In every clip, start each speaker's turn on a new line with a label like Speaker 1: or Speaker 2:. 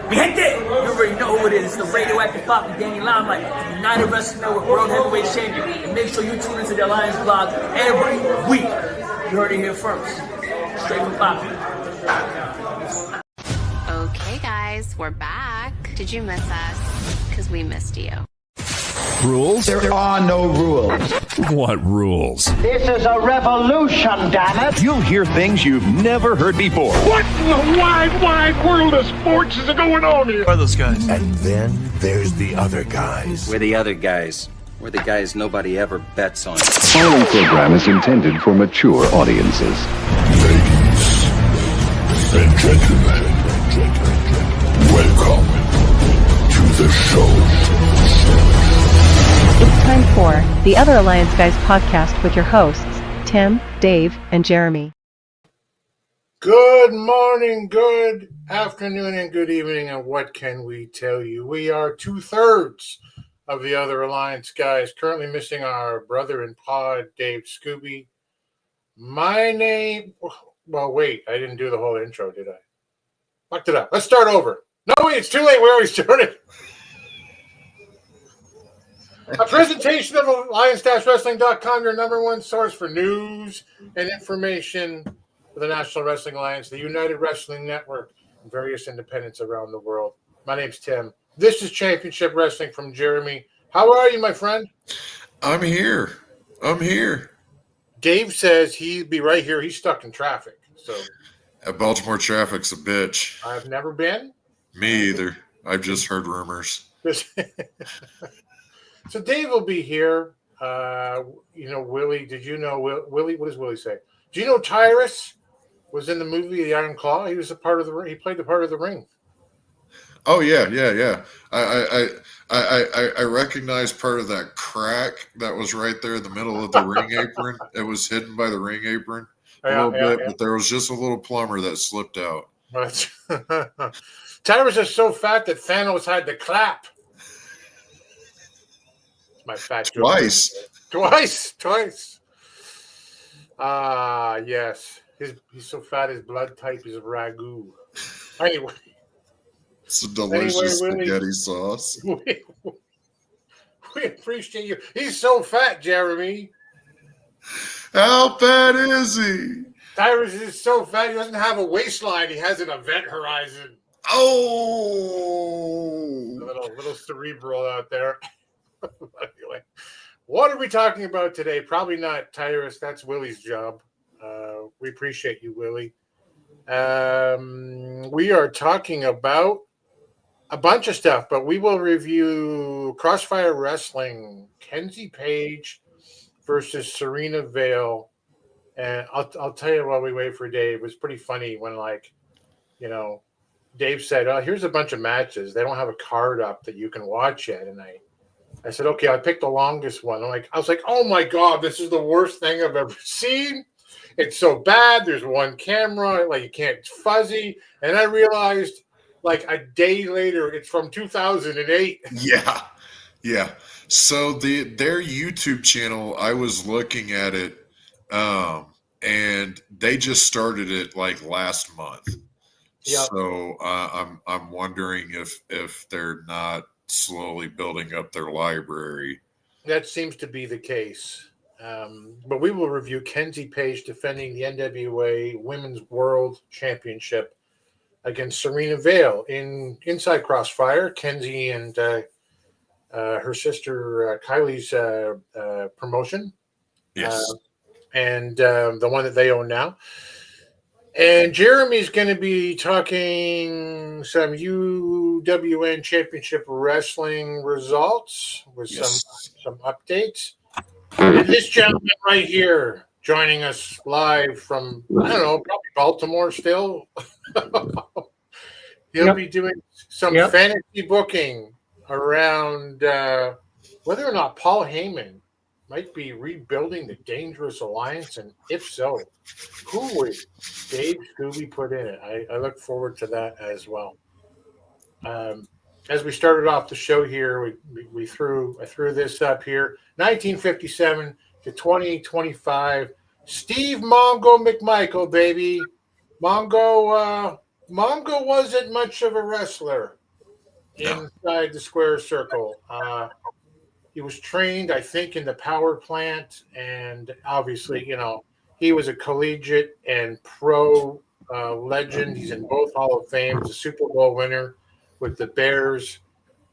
Speaker 1: Mi gente, you already know who it is. It's the radioactive Poppy Danny Limelight, United Wrestling Network World Heavyweight Champion. And make sure you tune into the Alliance blog every week. You heard it here first. Straight from Poppy.
Speaker 2: Okay, guys, we're back. Did you miss us? Because we missed you.
Speaker 3: Rules?
Speaker 4: There are no rules.
Speaker 3: What rules?
Speaker 5: This is a revolution, damn it!
Speaker 3: You'll hear things you've never heard before.
Speaker 6: What in the wide world of sports is going on here?
Speaker 3: Who are those guys?
Speaker 4: And then there's the other guys.
Speaker 7: We're the other guys. We're the guys nobody ever bets on.
Speaker 8: The following program is intended for mature audiences.
Speaker 4: Ladies and gentlemen, welcome to the show.
Speaker 9: It's time for the Other Alliance Guys podcast with your hosts, Tim, Dave, and Jeremy.
Speaker 10: Good morning, good afternoon, and good evening, and what can we tell you? We are 2/3 of the Other Alliance Guys, currently missing our brother in pod, Dave Scooby. My name... Well, wait, I didn't do the whole intro, did I? Fucked it up. Let's start over. No, wait, it's too late. We already started. A presentation of Alliance-Wrestling.com, your number one source for news and information for the National Wrestling Alliance, the United Wrestling Network, and various independents around the world. My name's Tim. This is Championship Wrestling from Jeremy. How are you, my friend?
Speaker 11: I'm here.
Speaker 10: Dave says he'd be right here. He's stuck in traffic. So
Speaker 11: Baltimore traffic's a bitch.
Speaker 10: I've never been.
Speaker 11: Me either. I've just heard rumors.
Speaker 10: So Dave will be here. Willie, did you know Willie? What does Willie say? Do you know Tyrus was in the movie The Iron Claw? He was a part of the ring. He played the part of the ring.
Speaker 11: Oh yeah. I recognize part of that crack that was right there in the middle of the ring apron. It was hidden by the ring apron a little bit, but there was just a little plumber that slipped out.
Speaker 10: Tyrus is so fat that Thanos had to clap. My fat joke. Twice. Yes. He's so fat his blood type is ragu. Anyway.
Speaker 11: It's a delicious spaghetti sauce.
Speaker 10: We appreciate you. He's so fat, Jeremy.
Speaker 11: How fat is he?
Speaker 10: Tyrus is so fat he doesn't have a waistline. He has an event horizon.
Speaker 11: Oh.
Speaker 10: A little cerebral out there. Anyway, what are we talking about today? Probably not Tyrus. That's Willie's job. We appreciate you, Willie. We are talking about a bunch of stuff, but we will review Kross Fire Wrestling, Kenzie Paige versus Serena Vale. And I'll tell you while we wait for Dave, it was pretty funny when, Dave said, "Oh, here's a bunch of matches. They don't have a card up that you can watch yet." And I said, okay, I picked the longest one. I was like, oh my God, this is the worst thing I've ever seen. It's so bad. There's one camera, it's fuzzy. And I realized a day later, it's from 2008.
Speaker 11: Yeah. So their YouTube channel, I was looking at it, and they just started it last month. Yep. So I'm wondering if they're not slowly building up their library.
Speaker 10: That seems to be the case. But we will review Kenzie Paige defending the NWA Women's World Championship against Serena Vale inside Crossfire. Kenzie and her sister Kylie's promotion.
Speaker 11: Yes.
Speaker 10: And the one that they own now. And Jeremy's going to be talking some UWN Championship Wrestling results with some updates. And this gentleman right here joining us live from, probably Baltimore still. He'll be doing some fantasy booking around whether or not Paul Heyman might be rebuilding the Dangerous Alliance, and if so, who would Dave Scooby put in it? I look forward to that as well. As we started off the show here, I threw this up here. 1957 to 2025. Steve Mongo McMichael, baby. Mongo wasn't much of a wrestler. inside the square circle. He was trained, I think, in the power plant, and obviously, he was a collegiate and pro legend. He's in both Hall of Fame. He's a Super Bowl winner with the Bears.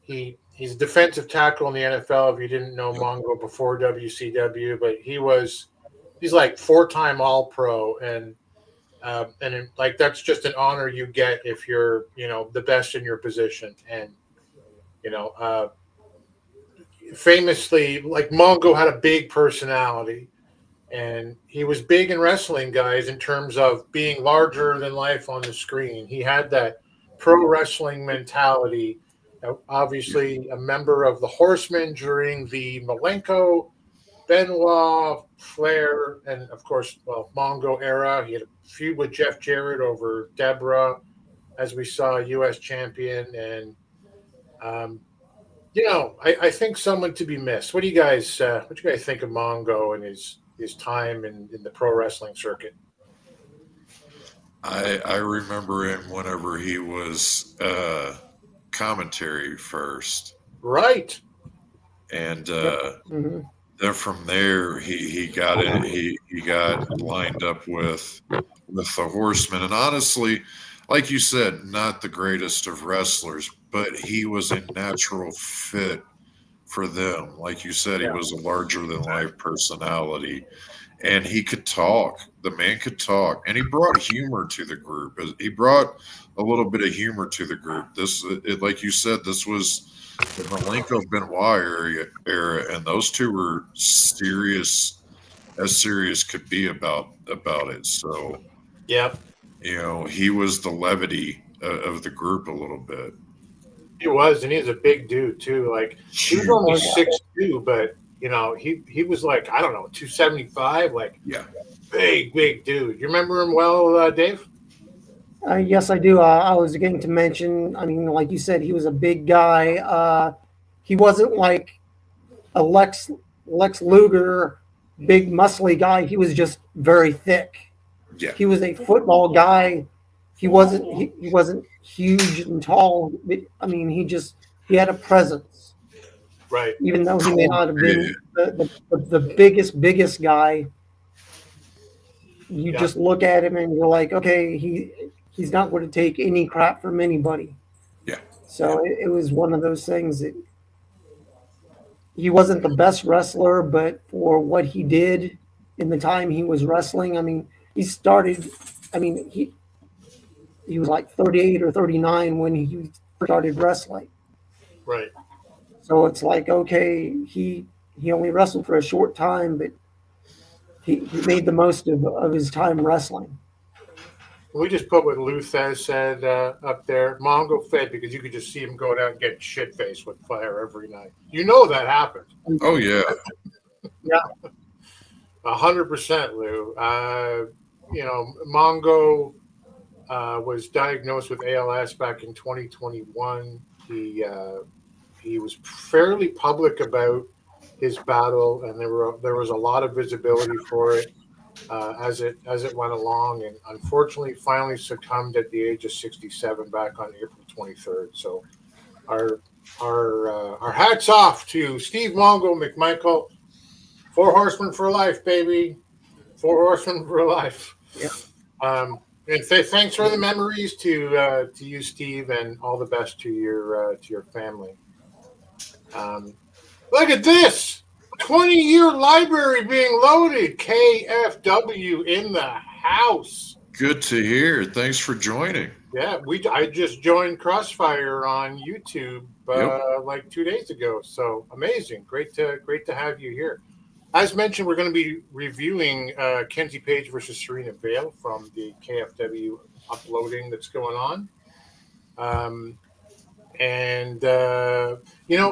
Speaker 10: He's a defensive tackle in the NFL. If you didn't know Mongo before WCW, but he's like 4-time All-Pro, and that's just an honor you get if you're the best in your position. And famously, like, Mongo had a big personality, and he was big in wrestling, guys, in terms of being larger than life on the screen. He had that pro wrestling mentality. Obviously, a member of the Horsemen during the Malenko, Benoit, Flair, and of course, Mongo era. He had a feud with Jeff Jarrett over Deborah, as we saw, U.S. champion, and I think someone to be missed. What do you guys think of Mongo and his time in the pro wrestling circuit?
Speaker 11: I remember him whenever he was commentary first,
Speaker 10: right?
Speaker 11: And then from there he got in. He got lined up with the Horsemen, and honestly, like you said, not the greatest of wrestlers, but he was a natural fit for them. Like you said, he was a larger than life personality, and he could talk. The man could talk, and he brought humor to the group. He brought a little bit of humor to the group. Like you said, this was the Malenko Benoit era, and those two were serious could be about it. So,
Speaker 10: yep.
Speaker 11: He was the levity of the group a little bit.
Speaker 10: He was, and he's a big dude too. Like, he was only 6'2", but he was like, I don't know, 275. Like, big dude. You remember him well, Dave?
Speaker 12: Yes, I do. I was going to mention, like you said, he was a big guy. He wasn't like a Lex Luger, big muscly guy. He was just very thick.
Speaker 11: Yeah.
Speaker 12: He was a football guy. He wasn't huge and tall. He had a presence.
Speaker 10: Right.
Speaker 12: Even though he may not have been the biggest guy, you just look at him and you're like, okay, he's not going to take any crap from anybody.
Speaker 11: Yeah.
Speaker 12: So it was one of those things that he wasn't the best wrestler, but for what he did in the time he was wrestling, he started, he was like 38 or 39 when he started wrestling.
Speaker 10: Right.
Speaker 12: So it's like, okay, he only wrestled for a short time, but he made the most of his time wrestling.
Speaker 10: We just put what Luthez said up there. Mongo fed because you could just see him going out and get shit-faced with fire every night. That happened.
Speaker 11: Oh, yeah.
Speaker 10: Yeah. 100%, Lou. Mongo was diagnosed with ALS back in 2021. He was fairly public about his battle, and there was a lot of visibility for it as it went along, and unfortunately finally succumbed at the age of 67 back on April 23rd. So our hats off to Steve Mongo McMichael. 4 Horsemen for life, baby. 4 Horsemen for life.
Speaker 12: Yeah.
Speaker 10: And thanks for the memories to you, Steve, and all the best to your family. Look at this 20-year library being loaded. KFW in the house.
Speaker 11: Good to hear. Thanks for joining.
Speaker 10: Yeah, I just joined Crossfire on YouTube like 2 days ago. So amazing. Great to have you here. As mentioned, we're going to be reviewing Kenzie Paige versus Serena Vale from the KFW uploading that's going on.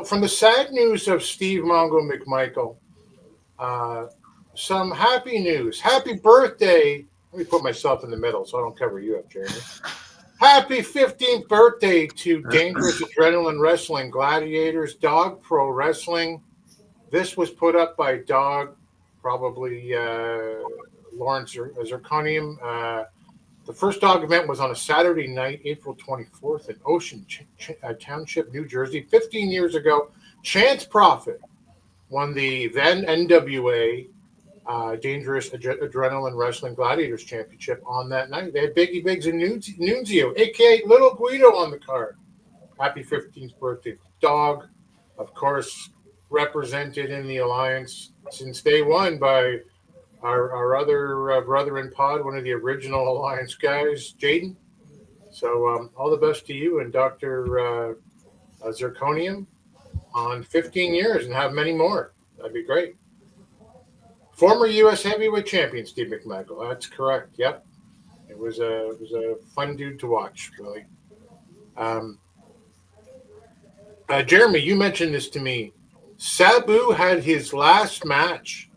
Speaker 10: From the sad news of Steve Mongo McMichael, some happy news. Happy birthday. Let me put myself in the middle so I don't cover you up, Jeremy. Happy 15th birthday to Dangerous Adrenaline Wrestling Gladiators, Dog Pro Wrestling. This was put up by Dog, probably Lawrence Zirconium. The first TOAG event was on a Saturday night, April 24th in Ocean Township, New Jersey. 15 years ago, Chance Prophet won the then NWA Dangerous Adrenaline Wrestling Gladiators Championship on that night. They had Biggie Biggs and Nunzio, a.k.a. Little Guido, on the card. Happy 15th birthday, Dog. Of course, represented in the Alliance since day one by our other brother in pod, one of the original Alliance guys, Jaden. So all the best to you and Dr. Zirconium on 15 years and have many more. That'd be great. Former U.S. heavyweight champion Steve McMichael. That's correct. Yep. It was a fun dude to watch, really. Jeremy, you mentioned this to me. Sabu had his last match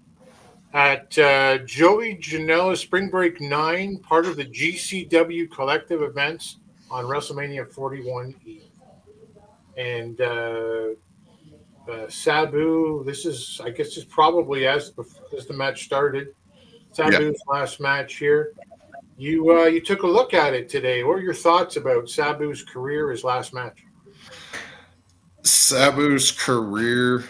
Speaker 10: at Joey Janela Spring Break 9, part of the GCW collective events on WrestleMania 41E. And Sabu, I guess this is probably as the match started. Sabu's last match here. You took a look at it today. What are your thoughts about Sabu's career, his last match?
Speaker 11: Sabu's career,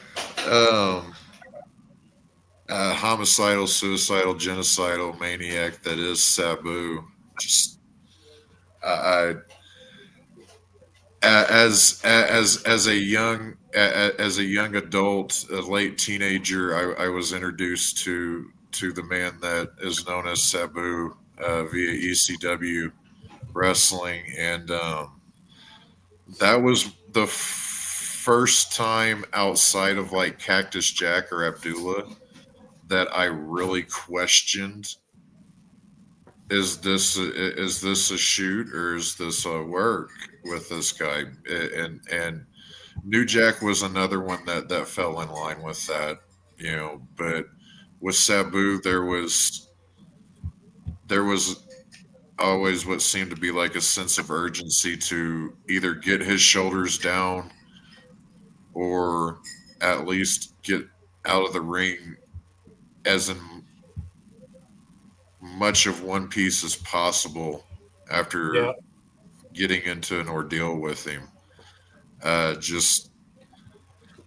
Speaker 11: homicidal, suicidal, genocidal maniac that is Sabu. Just as a young adult, a late teenager, I was introduced to the man that is known as Sabu via ECW wrestling, and that was the first time outside of like Cactus Jack or Abdullah that I really questioned: is this a shoot or is this a work with this guy? And New Jack was another one that fell in line with that, But with Sabu, there was always what seemed to be like a sense of urgency to either get his shoulders down or at least get out of the ring as in much of one piece as possible after getting into an ordeal with him. Just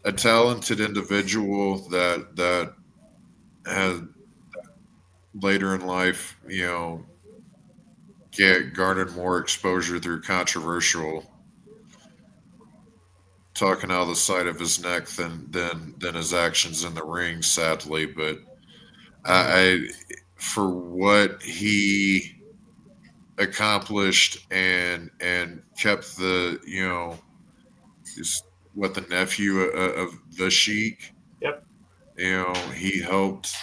Speaker 11: a talented individual that had later in life, garnered more exposure through controversial talking out of the side of his neck than his actions in the ring, sadly. But I for what he accomplished and kept the what the nephew of the Sheik.
Speaker 10: Yep.
Speaker 11: He helped,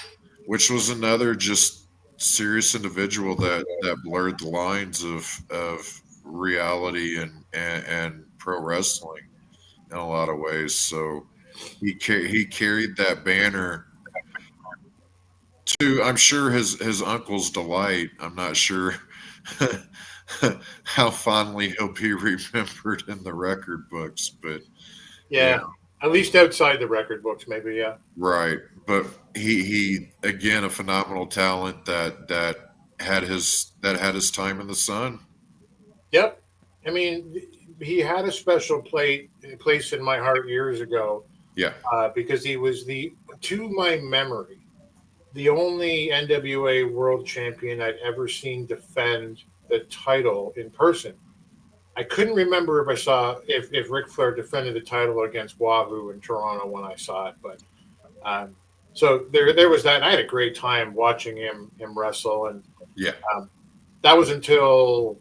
Speaker 11: which was another just serious individual that blurred the lines of reality and pro wrestling in a lot of ways. So he carried that banner to, I'm sure, his uncle's delight. I'm not sure how fondly he'll be remembered in the record books, but
Speaker 10: at least outside the record books, maybe. Yeah,
Speaker 11: right. But he again, a phenomenal talent that had his time in the sun.
Speaker 10: Yep. I mean, he had a special place in my heart years ago.
Speaker 11: Yeah.
Speaker 10: Because he was to my memory, the only NWA world champion I'd ever seen defend the title in person. I couldn't remember if Ric Flair defended the title against Wahoo in Toronto when I saw it, but so there was that. And I had a great time watching him wrestle, and that was until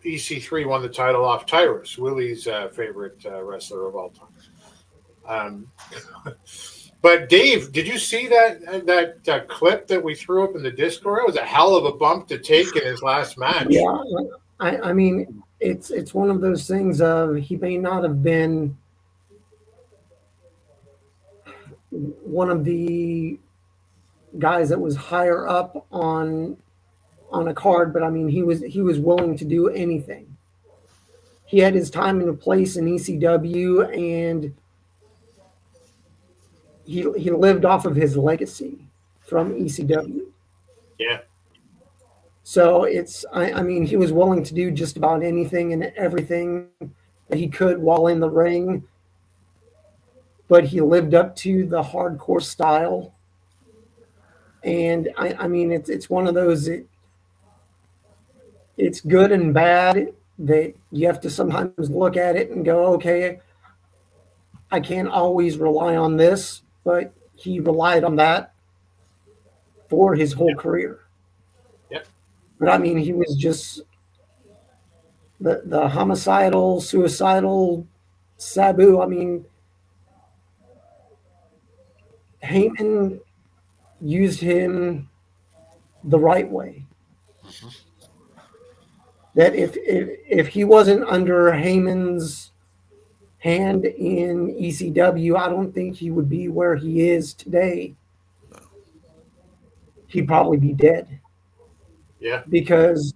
Speaker 10: EC3 won the title off Tyrus, Willie's favorite wrestler of all time. But Dave, did you see that clip that we threw up in the Discord? It was a hell of a bump to take in his last match.
Speaker 12: Yeah, I mean, it's one of those things of he may not have been one of the guys that was higher up on a card, but I mean, he was willing to do anything. He had his time and a place in ECW, and he lived off of his legacy from ECW.
Speaker 10: Yeah.
Speaker 12: So I mean, he was willing to do just about anything and everything that he could while in the ring, but he lived up to the hardcore style. And I mean, it's one of those, it's good and bad that you have to sometimes look at it and go, okay, I can't always rely on this, but he relied on that for his whole career.
Speaker 10: Yep.
Speaker 12: But I mean, he was just the homicidal, suicidal Sabu. I mean, Heyman used him the right way. That if he wasn't under Heyman's hand in ECW, I don't think he would be where he is today. He'd probably be dead.
Speaker 10: Yeah.
Speaker 12: Because,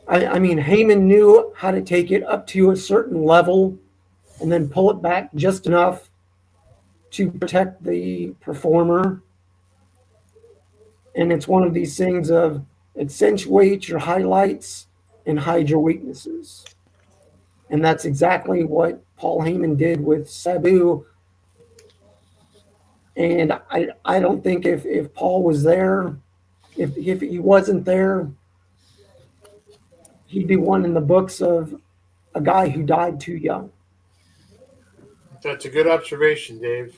Speaker 12: I mean, Heyman knew how to take it up to a certain level and then pull it back just enough to protect the performer. And it's one of these things of accentuate your highlights and hide your weaknesses. And that's exactly what Paul Heyman did with Sabu. And I don't think if Paul was there, if he wasn't there, he'd be one in the books of a guy who died too young.
Speaker 10: That's a good observation, Dave.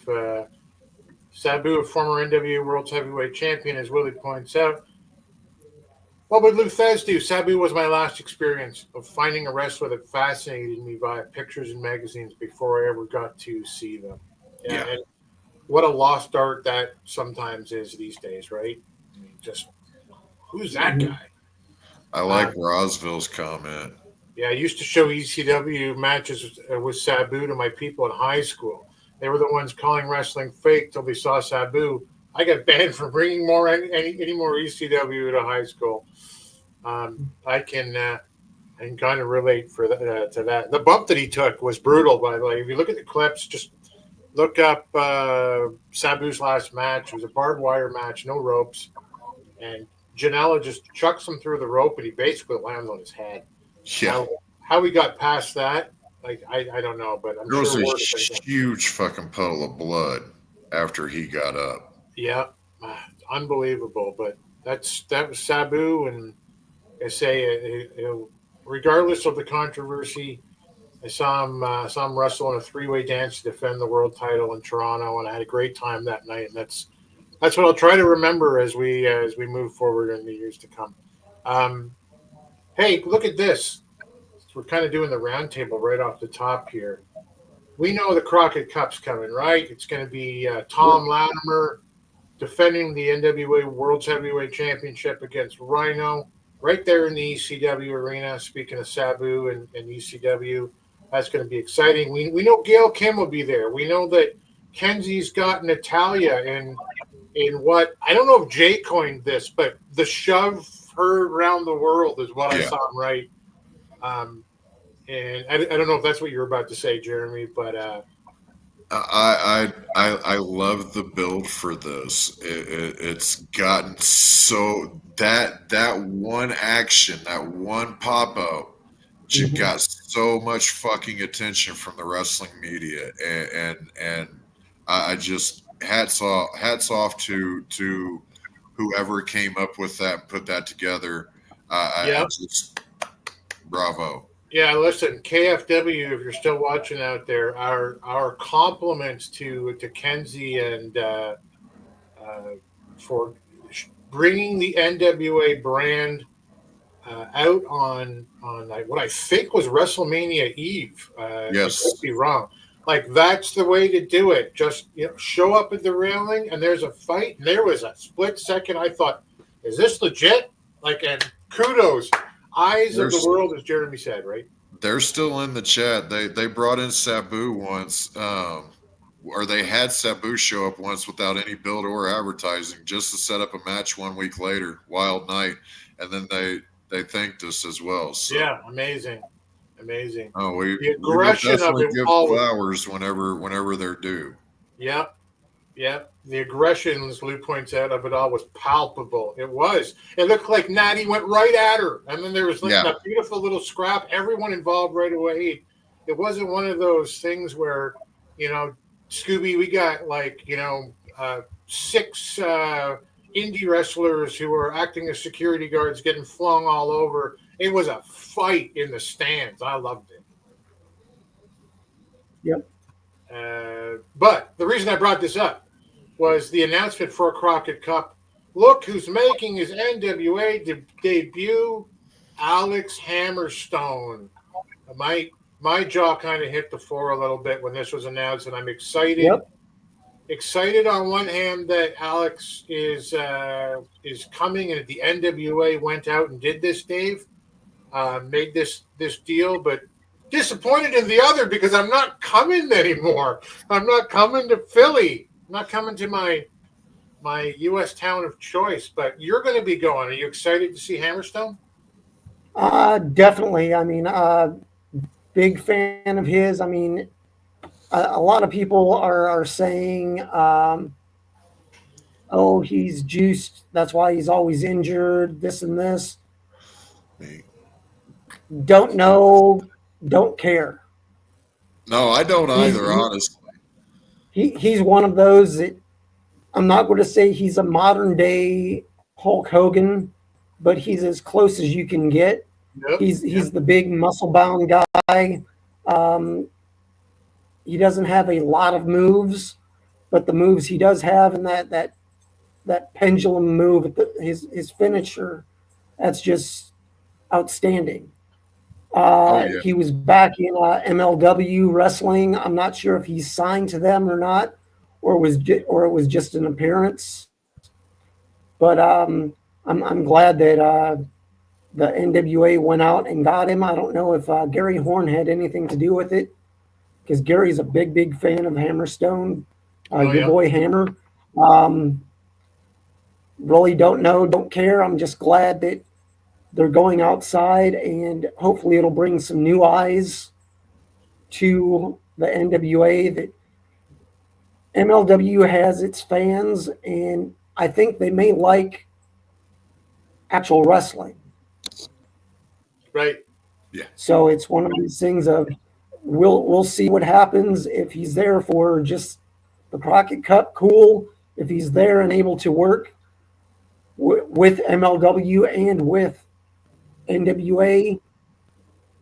Speaker 10: Sabu, a former NWA World Heavyweight Champion, as Willie points out. What would Lou Thez do? Sabu was my last experience of finding a wrestler that fascinated me via pictures and magazines before I ever got to see them.
Speaker 11: Yeah.
Speaker 10: And what a lost art that sometimes is these days, right? I mean, just who's that guy?
Speaker 11: I like Rosville's comment.
Speaker 10: Yeah, I used to show ECW matches with Sabu to my people in high school. They were the ones calling wrestling fake till they saw Sabu. I got banned from bringing any more ECW to high school. I can kind of relate to that. The bump that he took was brutal, by the way. If you look at the clips, just look up Sabu's last match. It was a barbed wire match, no ropes, and Janela just chucks him through the rope, and he basically lands on his head.
Speaker 11: Yeah.
Speaker 10: How he got past that, like I don't know, but I'm
Speaker 11: there
Speaker 10: sure
Speaker 11: was a huge fucking puddle of blood after he got up.
Speaker 10: Yeah, unbelievable. But that was Sabu, and I say, regardless of the controversy, I saw him wrestle in a three-way dance to defend the world title in Toronto, and I had a great time that night. And that's what I'll try to remember as we move forward in the years to come. Hey, look at this. We're kind of doing the round table right off the top here. We know the Crockett Cup's coming, right? It's going to be Tom Latimer defending the NWA World Heavyweight Championship against Rhino right there in the ECW arena. Speaking of Sabu and ECW, that's going to be exciting. We know Gail Kim will be there. We know that Kenzie's got Natalia in what, I don't know if Jay coined this, but the shove her around the world is what I saw him right. And I don't know if that's what you were about to say, Jeremy, but
Speaker 11: I love the build for this. It's gotten so that one action, that one pop up, got so much fucking attention from the wrestling media, and I just hats off to whoever came up with that, put that together. I just bravo.
Speaker 10: Yeah, listen, KFW, if you're still watching out there, our compliments to Kenzie and for bringing the NWA brand out on what I think was WrestleMania Eve.
Speaker 11: Yes,
Speaker 10: I could be wrong. Like, that's the way to do it. Just show up at the railing and there's a fight. And there was a split second. I thought, is this legit? Like, and kudos. Eyes of the world, as Jeremy said, right?
Speaker 11: They're still in the chat. They brought in Sabu once, or they had Sabu show up once without any build or advertising, just to set up a match 1 week later, Wild Night, and then they thanked us as well. So.
Speaker 10: Yeah, amazing.
Speaker 11: Oh, the
Speaker 10: aggression of it
Speaker 11: give
Speaker 10: all
Speaker 11: flowers whenever they're due.
Speaker 10: Yeah, Yeah, the aggression, as Lou points out, of it all was palpable. It was. It looked like Natty went right at her. And then there was like a beautiful little scrap. Everyone involved right away. It wasn't one of those things where, Scooby, we got 6 indie wrestlers who were acting as security guards getting flung all over. It was a fight in the stands. I loved it.
Speaker 12: Yep.
Speaker 10: But the reason I brought this up was the announcement for Crockett Cup. Look who's making his NWA debut, Alex Hammerstone. My jaw kind of hit the floor a little bit when this was announced, and I'm excited. Yep. Excited on one hand that Alex is coming, and the NWA went out and did this, Dave, made this deal, but disappointed in the other because I'm not coming anymore. I'm not coming to Philly. I'm not coming to my U.S. town of choice, but you're going to be going. Are you excited to see Hammerstone?
Speaker 12: Definitely. I mean, big fan of his. I mean, a lot of people are saying, oh, he's juiced. That's why he's always injured, this and this. Don't know, don't care.
Speaker 11: No, I don't either, honestly.
Speaker 12: He's one of those that I'm not going to say he's a modern day Hulk Hogan, but he's as close as you can get. Yep. He's the big muscle bound guy. He doesn't have a lot of moves, but the moves he does have, and that pendulum move, his finisher, that's just outstanding. He was back in MLW wrestling. I'm not sure if he's signed to them or not, or it was just an appearance. But I'm glad that the NWA went out and got him. I don't know if Gary Horn had anything to do with it, because Gary's a big fan of Hammerstone, your boy Hammer. Really don't know, don't care. I'm just glad that they're going outside, and hopefully it'll bring some new eyes to the NWA. That MLW has its fans, and I think they may like actual wrestling.
Speaker 10: Right.
Speaker 11: Yeah.
Speaker 12: So it's one of these things of we'll see what happens. If he's there for just the Crockett Cup, cool. If he's there and able to work with MLW and with NWA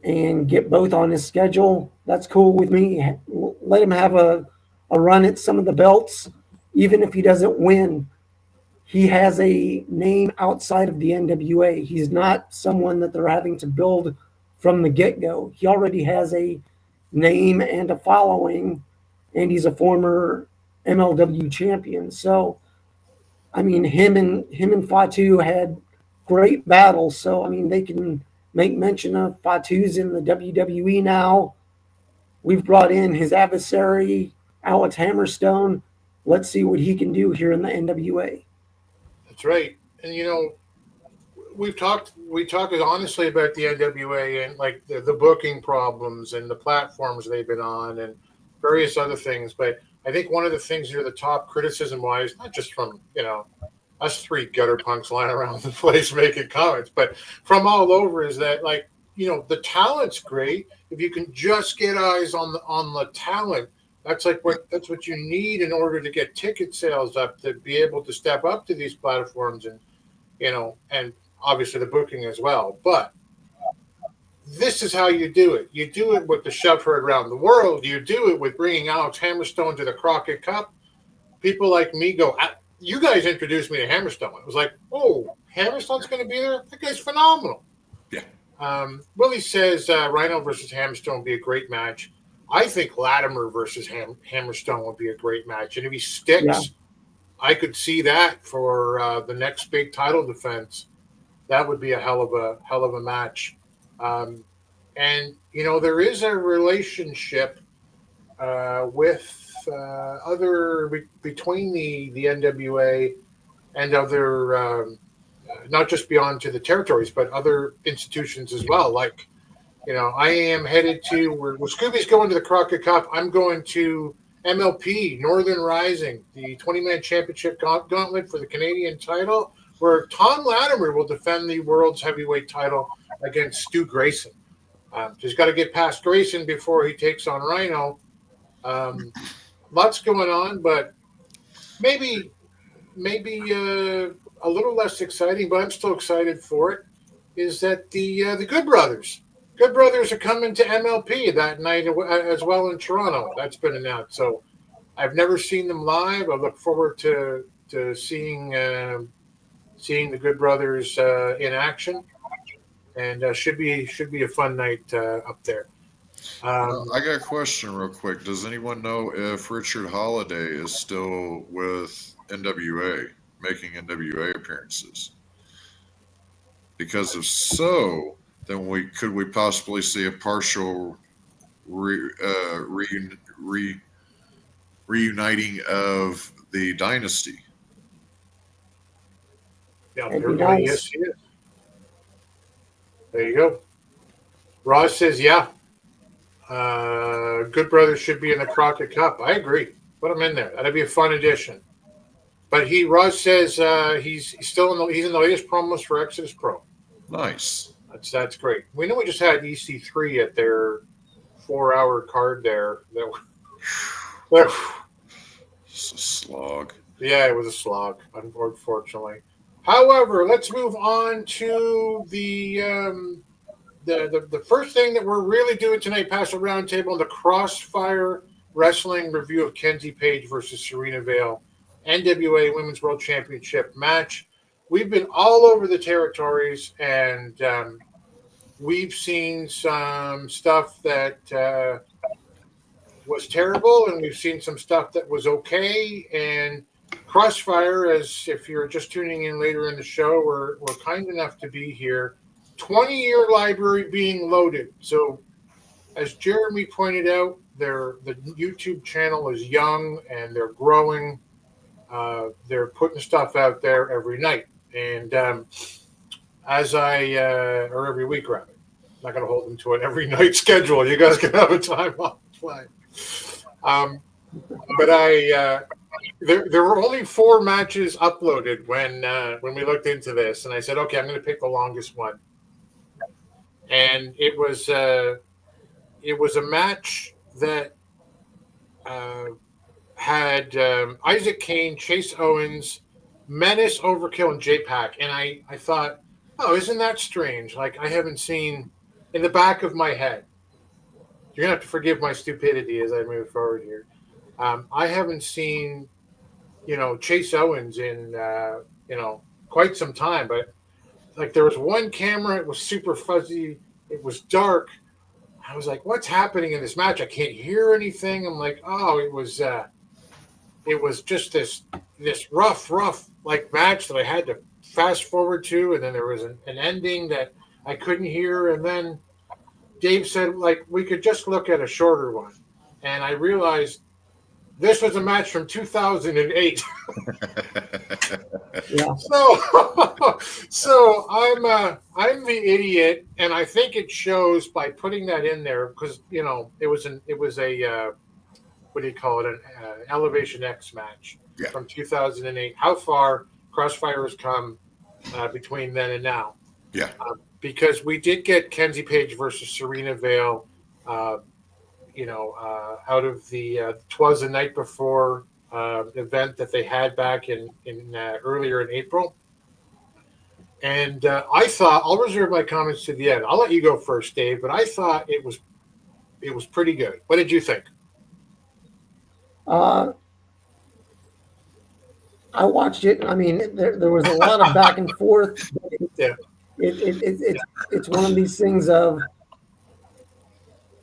Speaker 12: and get both on his schedule, that's cool with me. Let him have a run at some of the belts. Even if he doesn't win, he has a name outside of the NWA. He's not someone that they're having to build from the get-go. He already has a name and a following, and he's a former MLW champion. So, I mean, him and Fatu had great battles. So, I mean, they can make mention of Fatu's in the WWE now. We've brought in his adversary, Alex Hammerstone. Let's see what he can do here in the NWA.
Speaker 10: That's right. And, we talked honestly about the NWA and like the booking problems and the platforms they've been on and various other things. But I think one of the things the top criticism wise, not just from, us three gutter punks lying around the place making comments, but from all over, is that the talent's great. If you can just get eyes on the talent, that's what you need in order to get ticket sales up, to be able to step up to these platforms and obviously the booking as well. But this is how you do it. You do it with the shove heard around the world. You do it with bringing Alex Hammerstone to the Crockett Cup. People like me go, you guys introduced me to Hammerstone. It was like, oh, Hammerstone's going to be there? That guy's phenomenal.
Speaker 11: Yeah.
Speaker 10: Willie says Rhino versus Hammerstone would be a great match. I think Latimer versus Hammerstone would be a great match. And if he sticks, I could see that for the next big title defense. That would be a hell of a match. And there is a relationship with between the NWA and other, not just beyond to the territories, but other institutions as well. I am headed to where Scooby's going to the Crockett Cup. I'm going to MLP, Northern Rising, the 20-man championship gauntlet for the Canadian title, where Tom Latimer will defend the world's heavyweight title against Stu Grayson. He's got to get past Grayson before he takes on Rhino. Lots going on, but maybe a little less exciting, but I'm still excited for it, is that the Good Brothers are coming to MLP that night as well in Toronto. That's been announced. So I've never seen them live. I look forward to seeing the Good Brothers in action, and should be a fun night up there.
Speaker 11: I got a question real quick. Does anyone know if Richard Holiday is still with NWA, making NWA appearances? Because if so, then could we possibly see a partial reuniting of the dynasty?
Speaker 10: Yeah, everybody, yes, he is. There you go. Ross says, yeah. Good Brothers should be in the Crockett Cup. I agree. Put him in there. That'd be a fun addition. But Ross says he's still he's in the latest promos for Exodus Pro.
Speaker 11: Nice.
Speaker 10: That's great. We know we just had EC3 at their 4-hour card there.
Speaker 11: It's a slog.
Speaker 10: Yeah, it was a slog, unfortunately. However, let's move on to the first thing that we're really doing tonight, past the roundtable, the Crossfire Wrestling review of Kenzie Paige versus Serena Vale, NWA Women's World Championship match. We've been all over the territories, and we've seen some stuff that was terrible, and we've seen some stuff that was okay. And Crossfire, as if you're just tuning in later in the show, we're kind enough to be here. 20-year library being loaded. So, as Jeremy pointed out, the YouTube channel is young and they're growing. They're putting stuff out there every night, and or every week rather. I'm not going to hold them to an every night schedule. You guys can have a time off. Fine. But there were only 4 matches uploaded when we looked into this, and I said, okay, I'm going to pick the longest one. And it was a match that had Isaac Kane, Chase Owens, Menace, Overkill, and J-Pac. And I thought, oh, isn't that strange? Like, I haven't seen, in the back of my head, you're going to have to forgive my stupidity as I move forward here. I haven't seen, Chase Owens in, quite some time. But, like, there was one camera. It was super fuzzy. It was dark. I was like, what's happening in this match? I can't hear anything. I'm like, oh, it was just this rough, like, match that I had to fast forward to. And then there was an ending that I couldn't hear. And then Dave said, like, we could just look at a shorter one. And I realized this was a match from 2008. Yeah. So I'm the idiot, and I think it shows by putting that in there because it was a what do you call it, an Elevation X match from 2008. How far Crossfire has come between then and now?
Speaker 11: Yeah.
Speaker 10: Because we did get Kenzie Paige versus Serena Vale. Out of the Twas the Night Before event that they had back in earlier in April. And I thought, I'll reserve my comments to the end. I'll let you go first, Dave, but I thought it was pretty good. What did you think?
Speaker 12: I watched it. I mean, there was a lot of back and forth. It's one of these things of,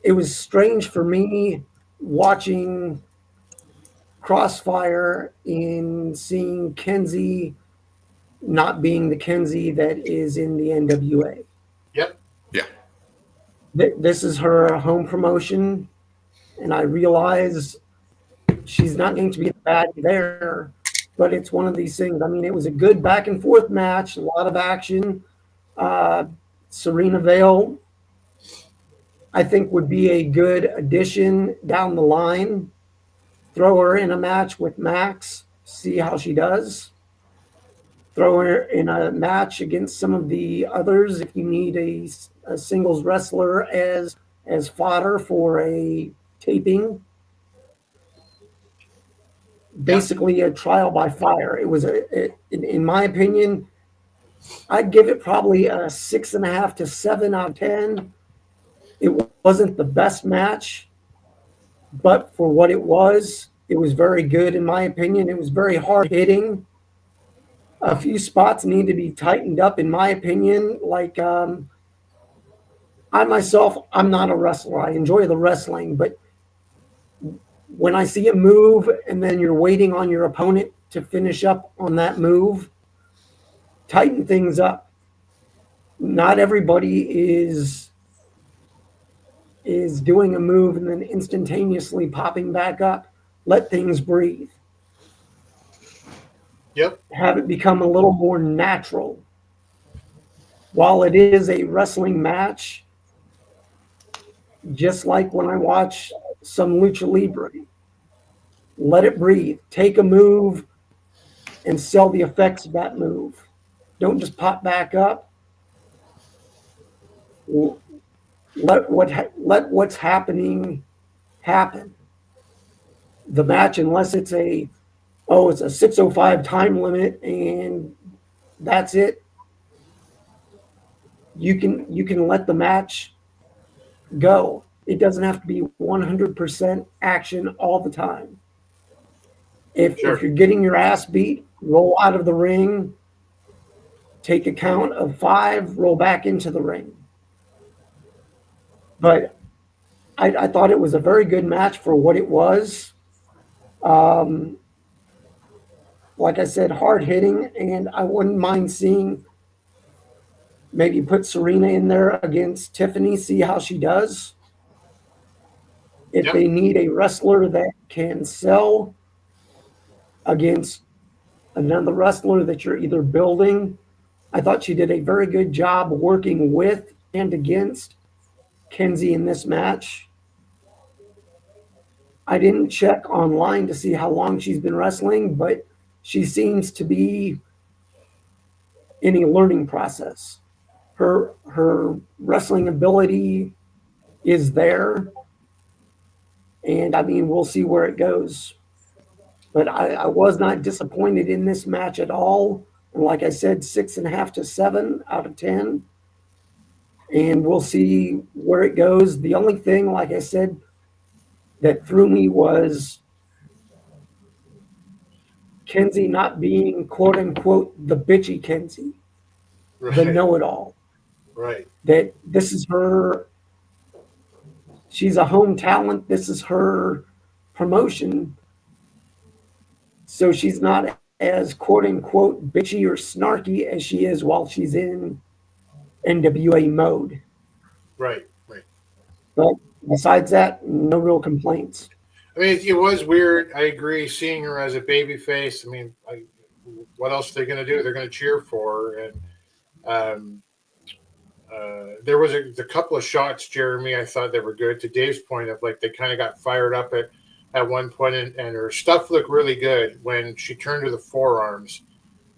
Speaker 12: it was strange for me watching Crossfire in seeing Kenzie not being the Kenzie that is in the NWA.
Speaker 10: Yep.
Speaker 11: Yeah.
Speaker 12: This is her home promotion, and I realize she's not going to be a bad there, but it's one of these things. I mean, it was a good back and forth match, a lot of action. Serena Vale, I think, would be a good addition down the line. Throw her in a match with Max, see how she does. Throw her in a match against some of the others if you need a singles wrestler as fodder for a taping. Basically a trial by fire. It was in my opinion, I'd give it probably a 6.5 to 7 out of 10. It wasn't the best match, but for what it was very good in my opinion. It was very hard hitting. A few spots need to be tightened up in my opinion. Like I myself, I'm not a wrestler. I enjoy the wrestling, but when I see a move and then you're waiting on your opponent to finish up on that move, tighten things up. Not everybody is doing a move and then instantaneously popping back up. Let things breathe.
Speaker 10: Yep.
Speaker 12: Have it become a little more natural. While it is a wrestling match, just like when I watch some lucha libre, let it breathe. Take a move and sell the effects of that move. Don't just pop back up. Let what's happening happen. The match, unless it's a 6:05 time limit and that's it, you can let the match go. It doesn't have to be 100% action all the time. If you're getting your ass beat, roll out of the ring, take a count of 5, roll back into the ring. But I thought it was a very good match for what it was. Like I said, hard hitting, and I wouldn't mind seeing maybe put Serena in there against Tiffany, see how she does. If they need a wrestler that can sell against another wrestler that you're either building, I thought she did a very good job working with and against Kenzie in this match. I didn't check online to see how long she's been wrestling, but she seems to be in a learning process. Her wrestling ability is there, and I mean, we'll see where it goes. But I was not disappointed in this match at all. And like I said, 6.5 to 7 out of 10. And we'll see where it goes. The only thing, like I said, that threw me was Kenzie not being, quote unquote, the bitchy Kenzie, the know-it-all.
Speaker 10: Right.
Speaker 12: That this is her, she's a home talent. This is her promotion. So she's not as, quote unquote, bitchy or snarky as she is while she's in NWA mode.
Speaker 10: Right.
Speaker 12: But besides that, no real complaints.
Speaker 10: I mean, it was weird. I agree. Seeing her as a baby face. I mean, what else are they going to do? They're going to cheer for her. And there was a couple of shots, Jeremy, I thought they were good. To Dave's point of like they kind of got fired up at one point, and her stuff looked really good when she turned to the forearms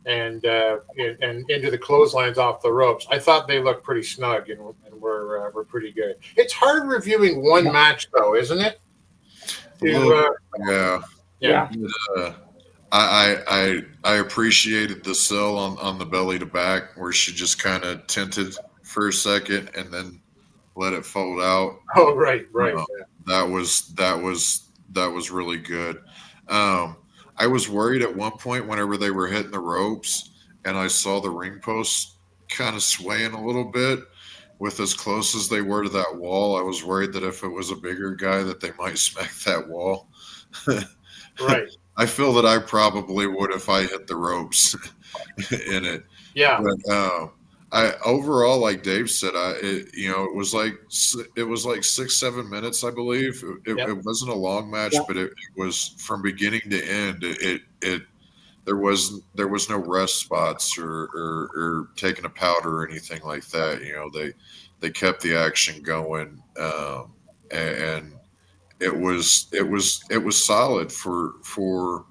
Speaker 10: and into the clotheslines off the ropes. I thought they looked pretty snug and were pretty good. It's hard reviewing one match, though, isn't it?
Speaker 11: Yeah. I appreciated the sell on the belly to back where she just kind of tinted for a second and then let it fold out.
Speaker 10: Oh, right.
Speaker 11: That was really good. I was worried at one point whenever they were hitting the ropes and I saw the ring posts kind of swaying a little bit with as close as they were to that wall. I was worried that if it was a bigger guy that they might smack that wall.
Speaker 10: Right.
Speaker 11: I feel that I probably would if I hit the ropes in it.
Speaker 10: Yeah.
Speaker 11: But I overall, like Dave said, it was like 6-7 minutes, I believe. It wasn't a long match, but it was from beginning to end. There was no rest spots or taking a powder or anything like that. You know, they kept the action going, and it was solid for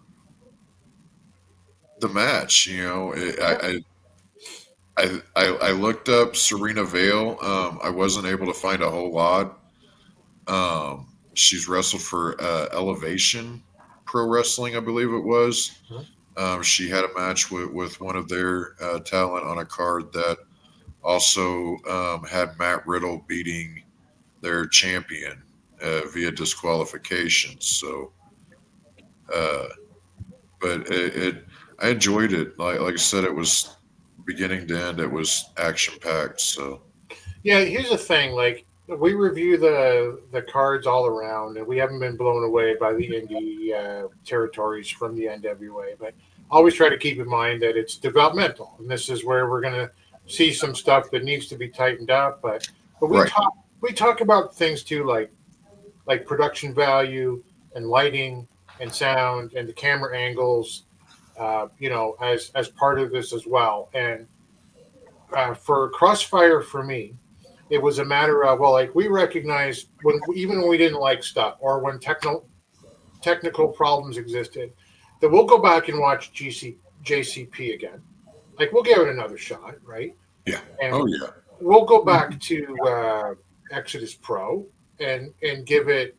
Speaker 11: the match. You know, I looked up Serena Vale. I wasn't able to find a whole lot. She's wrestled for Elevation Pro Wrestling, I believe it was. She had a match with one of their talent on a card that also had Matt Riddle beating their champion via disqualification. So, but I enjoyed it. Like I said, it was beginning to end. It was action packed. So,
Speaker 10: yeah. Here's the thing: like we review the cards all around, and we haven't been blown away by the indie territories from the NWA, but always try to keep in mind that it's developmental, and this is where we're going to see some stuff that needs to be tightened up. But we talk about things too, like production value and lighting and sound and the camera angles, as part of this as well. And for Crossfire, for me, it was a matter of, we recognized even when we didn't like stuff or when technical problems existed, that we'll go back and watch JCP again. Like, we'll give it another shot, right?
Speaker 11: Yeah.
Speaker 10: And we'll go back to Exodus Pro and give it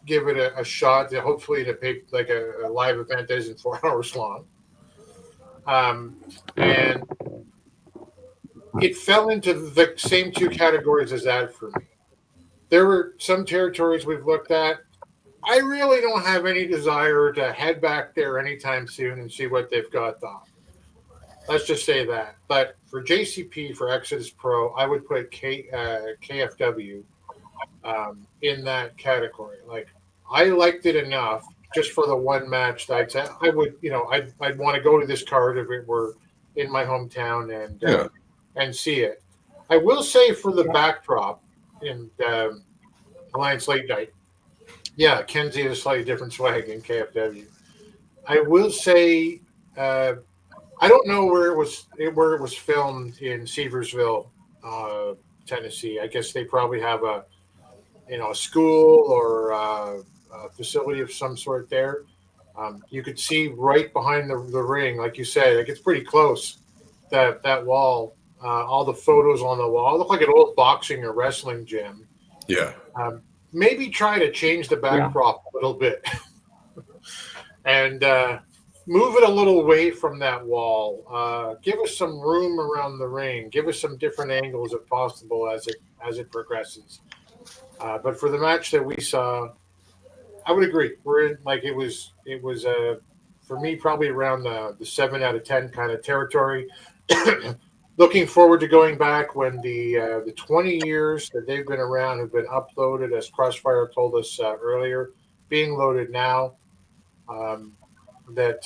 Speaker 10: a shot. That hopefully a live event that isn't 4 hours long. And it fell into the same two categories as that for me. There were some territories we've looked at. I really don't have any desire to head back there anytime soon and see what they've got done. Let's just say that. But for JCP, for Exodus Pro, I would put KFW in that category. Like, I liked it enough just for the one match that I'd say I would, I'd want to go to this card if it were in my hometown and see it. I will say for the backdrop in Alliance Late Night, Kenzie has a slightly different swag in KFW. I will say I don't know where it was filmed in Sevierville, Tennessee. I guess they probably have a school or a facility of some sort there. You could see right behind the ring, like you said, like it's pretty close. That wall, all the photos on the wall look like an old boxing or wrestling gym.
Speaker 11: Yeah.
Speaker 10: Maybe try to change the backdrop a little bit and move it a little away from that wall. Give us some room around the ring. Give us some different angles if possible as it progresses. But for the match that we saw, I would agree. We're in it was for me probably around the 7 out of 10 kind of territory. Looking forward to going back when the 20 years that they've been around have been uploaded, as Crossfire told us earlier, being loaded now. That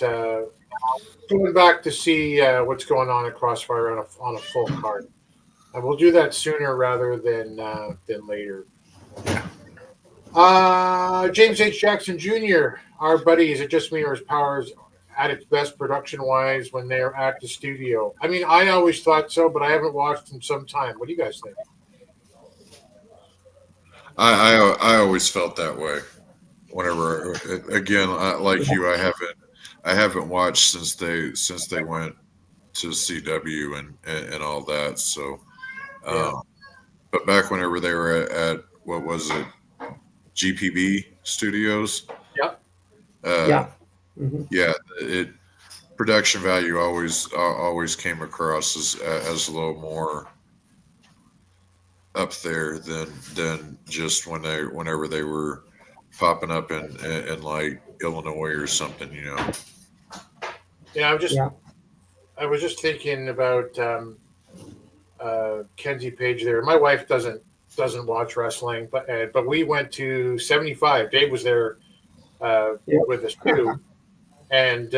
Speaker 10: going back to see what's going on at Crossfire on a full card, and we'll do that sooner rather than later. James H. Jackson Jr., our buddy, is it just me or his powers at its best production-wise when they're at the studio? I mean, I always thought so, but I haven't watched in some time. What do you guys think?
Speaker 11: I always felt that way. Whenever, again, like you, I haven't watched since they went to CW and all that. So, but back whenever they were at what was it, GPB Studios?
Speaker 10: Yep.
Speaker 11: It production value always came across as a little more up there than just whenever they were popping up in like Illinois or something,
Speaker 10: Yeah, I was just thinking about Kenzie Paige there. My wife doesn't watch wrestling, but we went to 75. Dave was there with us too, and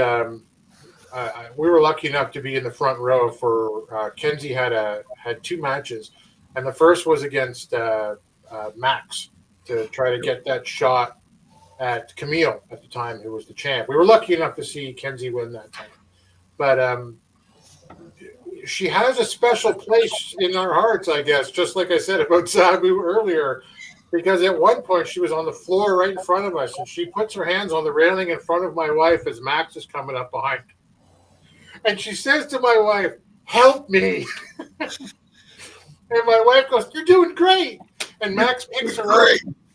Speaker 10: we were lucky enough to be in the front row for Kenzie had 2 matches, and the first was against Max to try to get that shot at Camille at the time, who was the champ. We were lucky enough to see Kenzie win that time, but she has a special place in our hearts, I guess. Just like I said about Sabu earlier, because at one point she was on the floor right in front of us, and she puts her hands on the railing in front of my wife as Max is coming up behind. And she says to my wife, "Help me." And my wife goes, "You're doing great." And Max picks her up.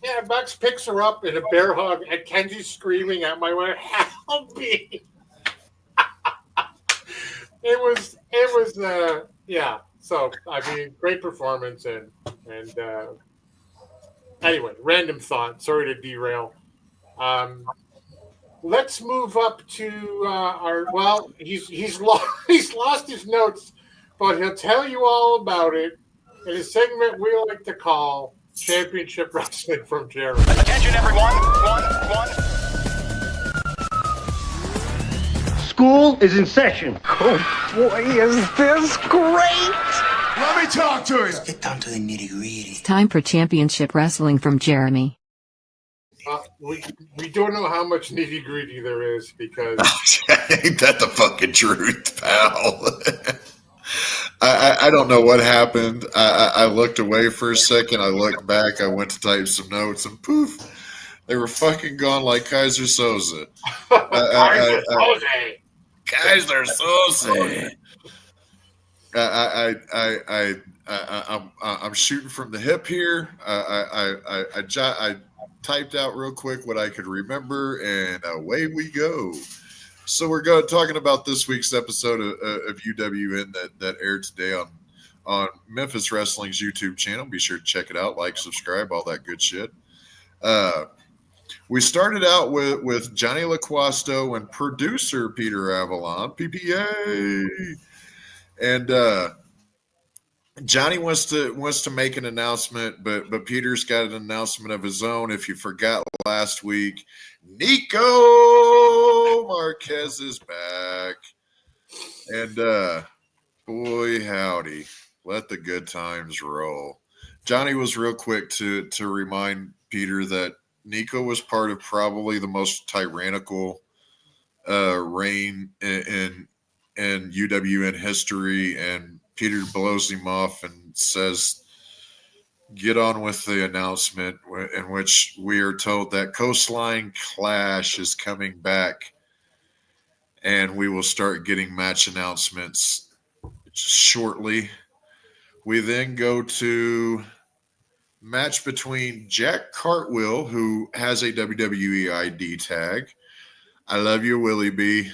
Speaker 10: Yeah, Max picks her up in a bear hug, and Kenzie's screaming at my wife, "Help me." It was, yeah. So, I mean, great performance. And anyway, random thought. Sorry to derail. Let's move up to he's lost his notes, but he'll tell you all about it in a segment we like to call Championship Wrestling from Jeremy.
Speaker 5: Attention, everyone. School is in session. Oh, boy, is this great!
Speaker 4: Let me talk to you.
Speaker 5: Get down to the nitty-gritty.
Speaker 13: It's time for Championship Wrestling from Jeremy.
Speaker 10: We don't know how much nitty-gritty there is because...
Speaker 11: Ain't that the fucking truth, pal? I don't know what happened. I looked away for a second. I looked back. I went to type some notes, and poof, they were fucking gone like Kaiser Soze. Kaiser Soze. I'm shooting from the hip here. I typed out real quick what I could remember, and away we go. So we're talking about this week's episode of UWN that aired today on Memphis Wrestling's YouTube channel. Be sure to check it out, like, subscribe, all that good shit. We started out with Johnny LaQuasto and producer Peter Avalon, PPA, and Johnny wants to make an announcement, but Peter's got an announcement of his own. If you forgot last week, Nico Marquez is back, and boy howdy, let the good times roll. Johnny was real quick to remind Peter that Nico was part of probably the most tyrannical reign in UWN history, and Peter blows him off and says, "Get on with the announcement," in which we are told that Coastline Clash is coming back, and we will start getting match announcements shortly. We then go to match between Jack Cartwheel, who has a WWE ID tag. I love you, Willie B.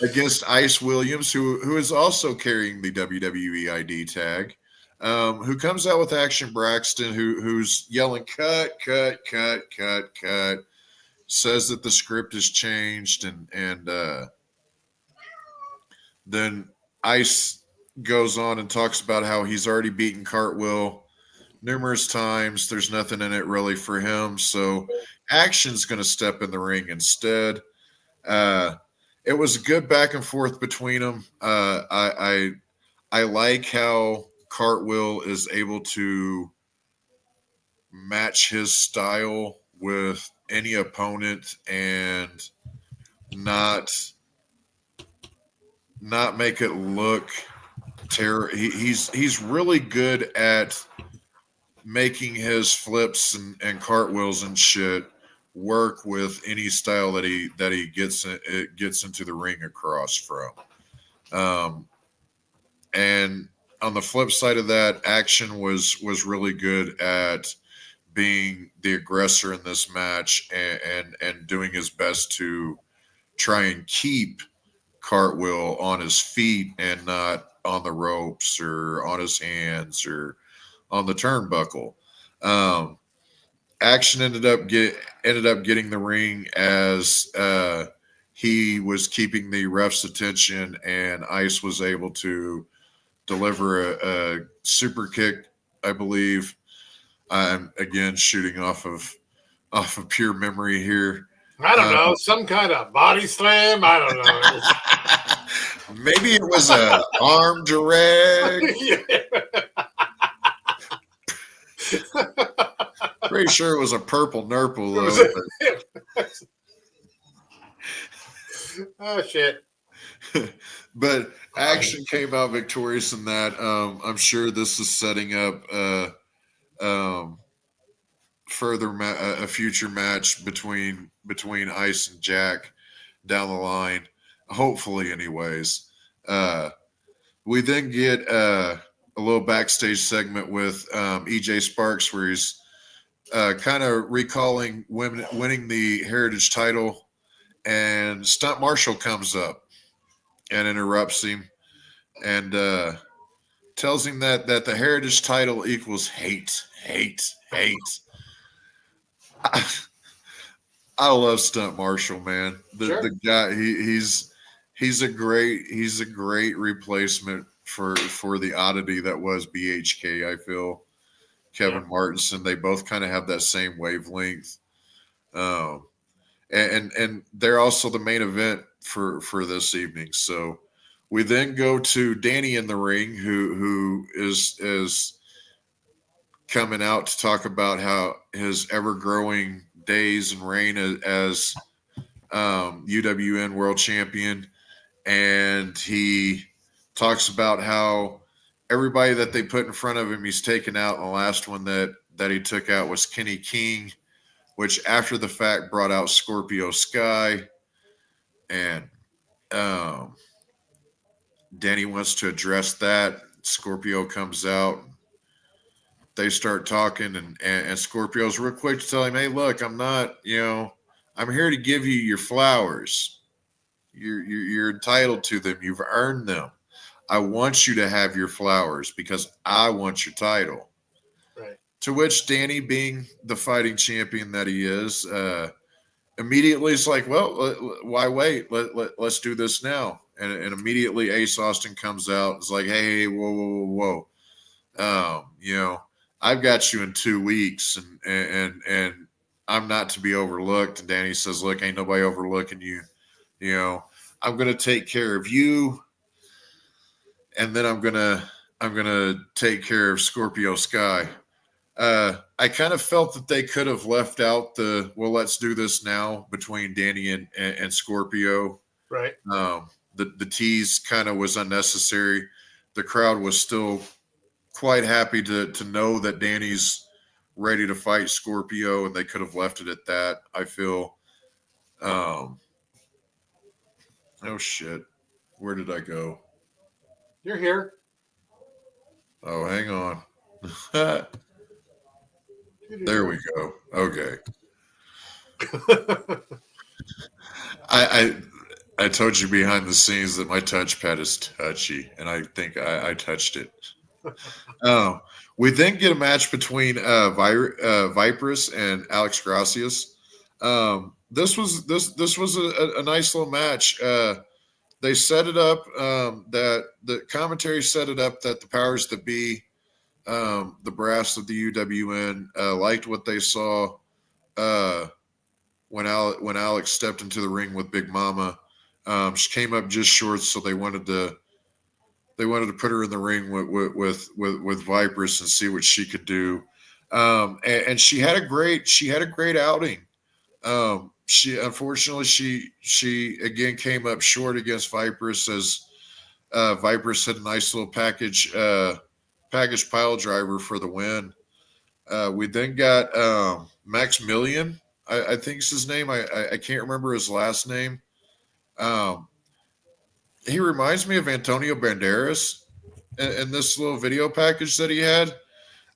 Speaker 11: Against Ice Williams, who is also carrying the WWE ID tag, who comes out with Action Braxton, who's yelling cut, cut, cut, cut, cut, says that the script has changed, and then Ice goes on and talks about how he's already beaten Cartwheel numerous times. There's nothing in it really for him, so Action's going to step in the ring instead. It was a good back and forth between them. I like how Cartwheel is able to match his style with any opponent and not make it look terrible. He's really good at making his flips and cartwheels and shit work with any style that he gets into the ring across from. And on the flip side of that, Action was really good at being the aggressor in this match and doing his best to try and keep Cartwheel on his feet and not on the ropes or on his hands or on the turnbuckle. Action ended up getting the ring as he was keeping the ref's attention, and Ice was able to deliver a super kick, I believe. I'm again shooting off of pure memory here.
Speaker 10: I don't know, some kind of body slam. I don't know.
Speaker 11: Maybe it was an arm drag. Pretty sure it was a purple nurple though.
Speaker 10: Oh shit!
Speaker 11: But Action came out victorious in that. I'm sure this is setting up further a future match between Ice and Jack down the line, hopefully. Anyways, we then get a little backstage segment with EJ Sparks, where he's kind of recalling winning the Heritage title, and Stunt Marshall comes up and interrupts him and tells him that the Heritage title equals hate. I love Stunt Marshall, man. The guy, he's a great replacement for the oddity that was BHK. I feel Kevin Martinson. They both kind of have that same wavelength. And they're also the main event for this evening. So we then go to Danny in the ring, who is coming out to talk about how his ever-growing days and reign as UWN world champion. And he talks about how everybody that they put in front of him, he's taken out. And the last one that he took out was Kenny King, which after the fact brought out Scorpio Sky. And Danny wants to address that. Scorpio comes out. They start talking, and Scorpio's real quick to tell him, hey, look, I'm not, I'm here to give you your flowers. You're entitled to them. You've earned them. I want you to have your flowers because I want your title.
Speaker 10: Right.
Speaker 11: To which Danny, being the fighting champion that he is, immediately is like, well, why wait? Let's do this now. And immediately Ace Austin comes out. It's like, hey, whoa. I've got you in 2 weeks, and I'm not to be overlooked. And Danny says, look, ain't nobody overlooking you. I'm going to take care of you. And then I'm gonna take care of Scorpio Sky. I kind of felt that they could have left out let's do this now between Danny and Scorpio.
Speaker 10: Right.
Speaker 11: The tease kind of was unnecessary. The crowd was still quite happy to know that Danny's ready to fight Scorpio, and they could have left it at that. I feel. Oh shit! Where did I go?
Speaker 10: You're here.
Speaker 11: Oh, hang on. There we go. Okay. I told you behind the scenes that my touchpad is touchy, and I think I touched it. We then get a match between Viperous and Alex Gracias. This was a nice little match. They set it up that the commentary set it up that the powers that be, the brass of the UWN, liked what they saw when Alex stepped into the ring with Big Mama. She came up just short, so they wanted to put her in the ring with Viperous and see what she could do. And she had a great outing. She again came up short against Viperous, as Viperous had a nice little package pile driver for the win. We then got Maximilian, I think is his name. I can't remember his last name. He reminds me of Antonio Banderas in this little video package that he had.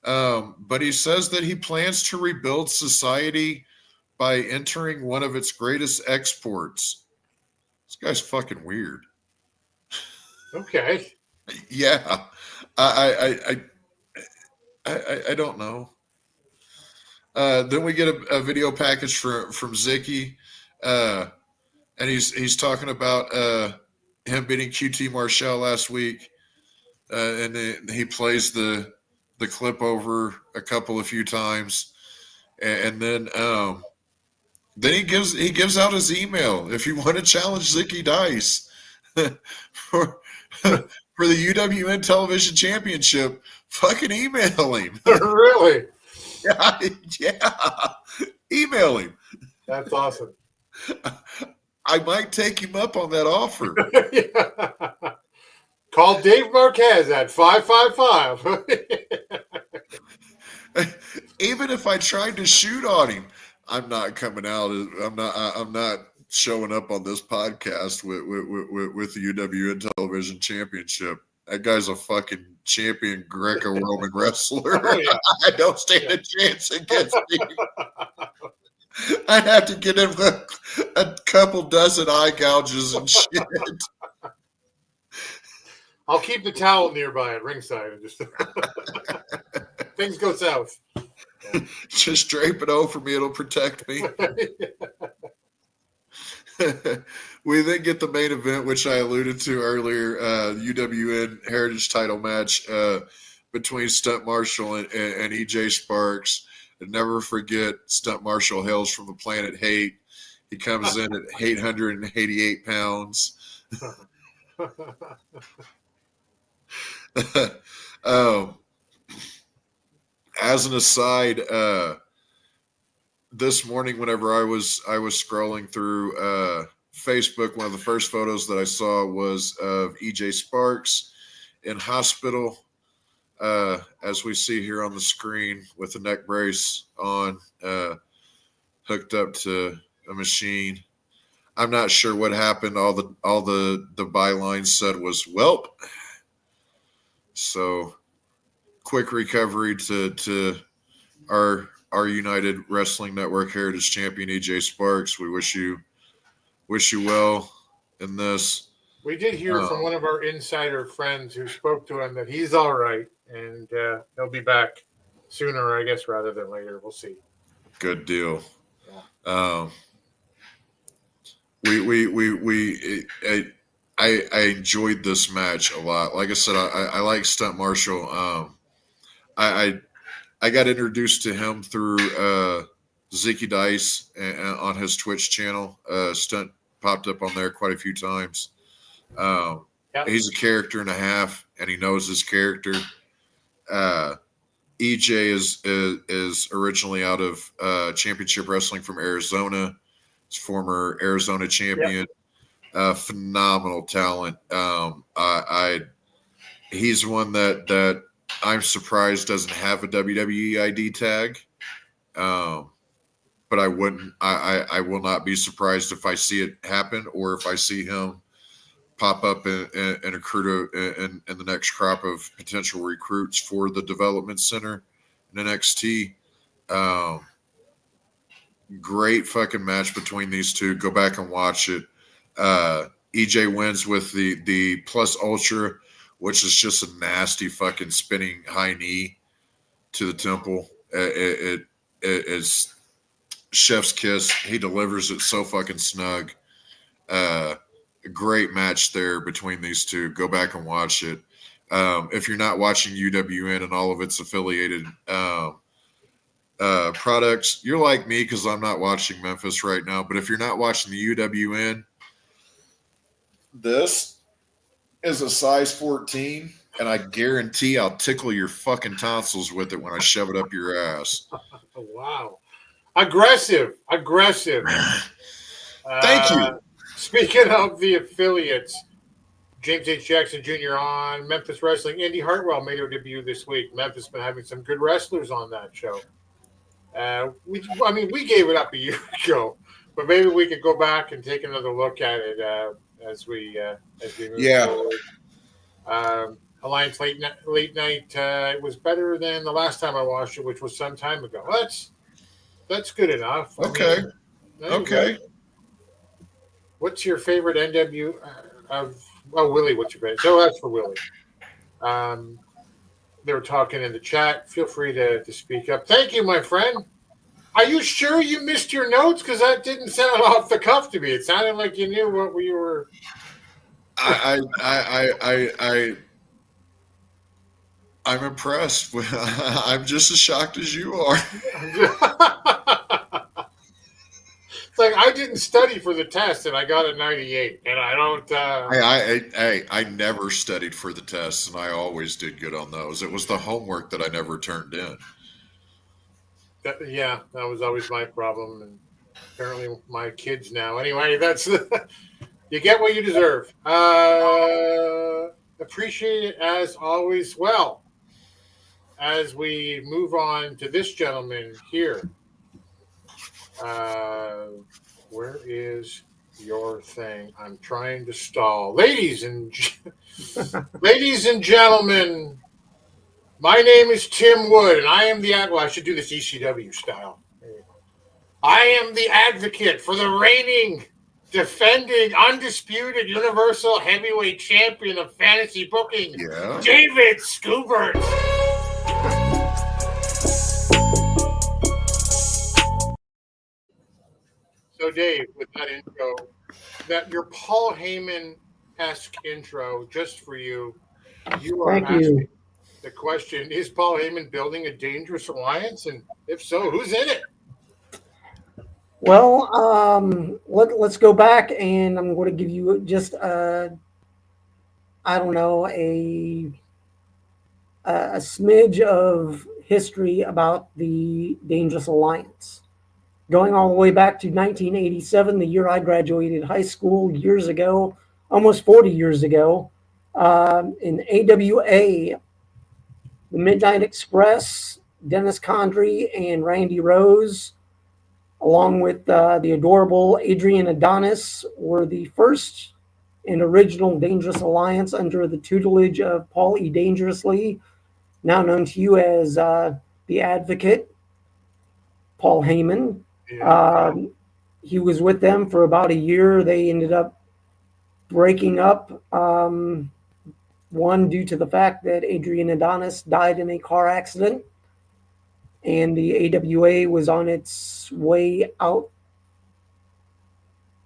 Speaker 11: But he says that he plans to rebuild society by entering one of its greatest exports. This guy's fucking weird.
Speaker 10: Okay.
Speaker 11: Yeah. I don't know. Then we get a video package from Zicky, and he's talking about him beating QT Marshall last week, and then he plays the clip over a few times, and then he gives out his email if you want to challenge Zicky Dice for the UWN Television Championship. Fucking email him.
Speaker 10: Really?
Speaker 11: Yeah. Email him.
Speaker 10: That's awesome.
Speaker 11: I might take him up on that offer.
Speaker 10: Yeah. Call Dave Marquez at 555.
Speaker 11: Even if I tried to shoot on him, I'm not coming out. I'm not showing up on this podcast with the UWN Television Championship. That guy's a fucking champion Greco-Roman wrestler.
Speaker 10: Oh, yeah.
Speaker 11: I don't stand a chance against him. I'd have to get him a couple dozen eye gouges and shit.
Speaker 10: I'll keep the towel nearby at ringside and just things go south.
Speaker 11: Just drape it over me; it'll protect me. We then get the main event, which I alluded to earlier, UWN Heritage title match between Stunt Marshall and EJ Sparks. And never forget, Stunt Marshall hails from the planet Hate. He comes in at 888 pounds. As an aside, this morning, whenever I was scrolling through Facebook, one of the first photos that I saw was of EJ Sparks in hospital, as we see here on the screen, with a neck brace on, hooked up to a machine. I'm not sure what happened. All the byline said was "welp." So quick recovery to our United Wrestling Network Heritage Champion EJ Sparks. We wish you well in this.
Speaker 10: We did hear from one of our insider friends who spoke to him that he's all right and he'll be back sooner, I guess, rather than later. We'll see.
Speaker 11: Good deal.
Speaker 10: Yeah.
Speaker 11: I enjoyed this match a lot. Like I said, I like Stunt Marshall. I got introduced to him through Zeke Dice on his Twitch channel. Stunt popped up on there quite a few times. He's a character and a half, and he knows his character. EJ is originally out of Championship Wrestling from Arizona. He's former Arizona champion. Yep. Phenomenal talent. He's one that I'm surprised doesn't have a WWE ID tag. But I will not be surprised if I see it happen, or if I see him pop up in a crew in the next crop of potential recruits for the development center in NXT. Great fucking match between these two. Go back and watch it. EJ wins with the plus ultra, which is just a nasty fucking spinning high knee to the temple. It is chef's kiss. He delivers it so fucking snug. A great match there between these two. Go back and watch it. If you're not watching UWN and all of its affiliated products, you're like me, because I'm not watching Memphis right now. But if you're not watching the UWN, this is a size 14, and I guarantee I'll tickle your fucking tonsils with it when I shove it up your ass.
Speaker 10: Wow. Aggressive.
Speaker 11: Thank you.
Speaker 10: Speaking of the affiliates, James H. Jackson Jr. on Memphis Wrestling. Indy Hartwell made her debut this week. Memphis been having some good wrestlers on that show. We gave it up a year ago, but maybe we could go back and take another look at it as we move forward. Alliance late night. It was better than the last time I watched it, which was some time ago. That's good enough.
Speaker 11: Okay. Okay.
Speaker 10: What's your favorite NW Willie? What's your favorite? So that's for Willie. They were talking in the chat. Feel free to speak up. Thank you, my friend. Are you sure you missed your notes? Because that didn't sound off the cuff to me. It sounded like you knew what we were.
Speaker 11: I'm impressed. I'm just as shocked as you are.
Speaker 10: It's like I didn't study for the test and I got a 98, and I don't.
Speaker 11: I never studied for the tests, and I always did good on those. It was the homework that I never turned in.
Speaker 10: That was always my problem, and apparently my kids now. Anyway, that's you get what you deserve. Appreciate it as always. Well, as we move on to this gentleman here. Where is your thing? I'm trying to stall. Ladies and gentlemen, my name is Tim Wood, and I am I should do this ECW style. I am the advocate for the reigning, defending, undisputed Universal Heavyweight Champion of Fantasy Booking, David Scooby. So, Dave, with that intro, your Paul Heyman-esque intro, just for you, you are asking the question, is Paul Heyman building a dangerous alliance? And if so, who's in it?
Speaker 12: Well, let's go back, and I'm going to give you just, a smidge of history about the Dangerous Alliance. Going all the way back to 1987, the year I graduated high school, years ago, almost 40 years ago, in AWA, the Midnight Express, Dennis Condrey and Randy Rose, along with the adorable Adrian Adonis, were the first and original Dangerous Alliance under the tutelage of Paul E. Dangerously, now known to you as the Advocate, Paul Heyman. He was with them for about a year. They ended up breaking up, one due to the fact that Adrian Adonis died in a car accident, and the AWA was on its way out.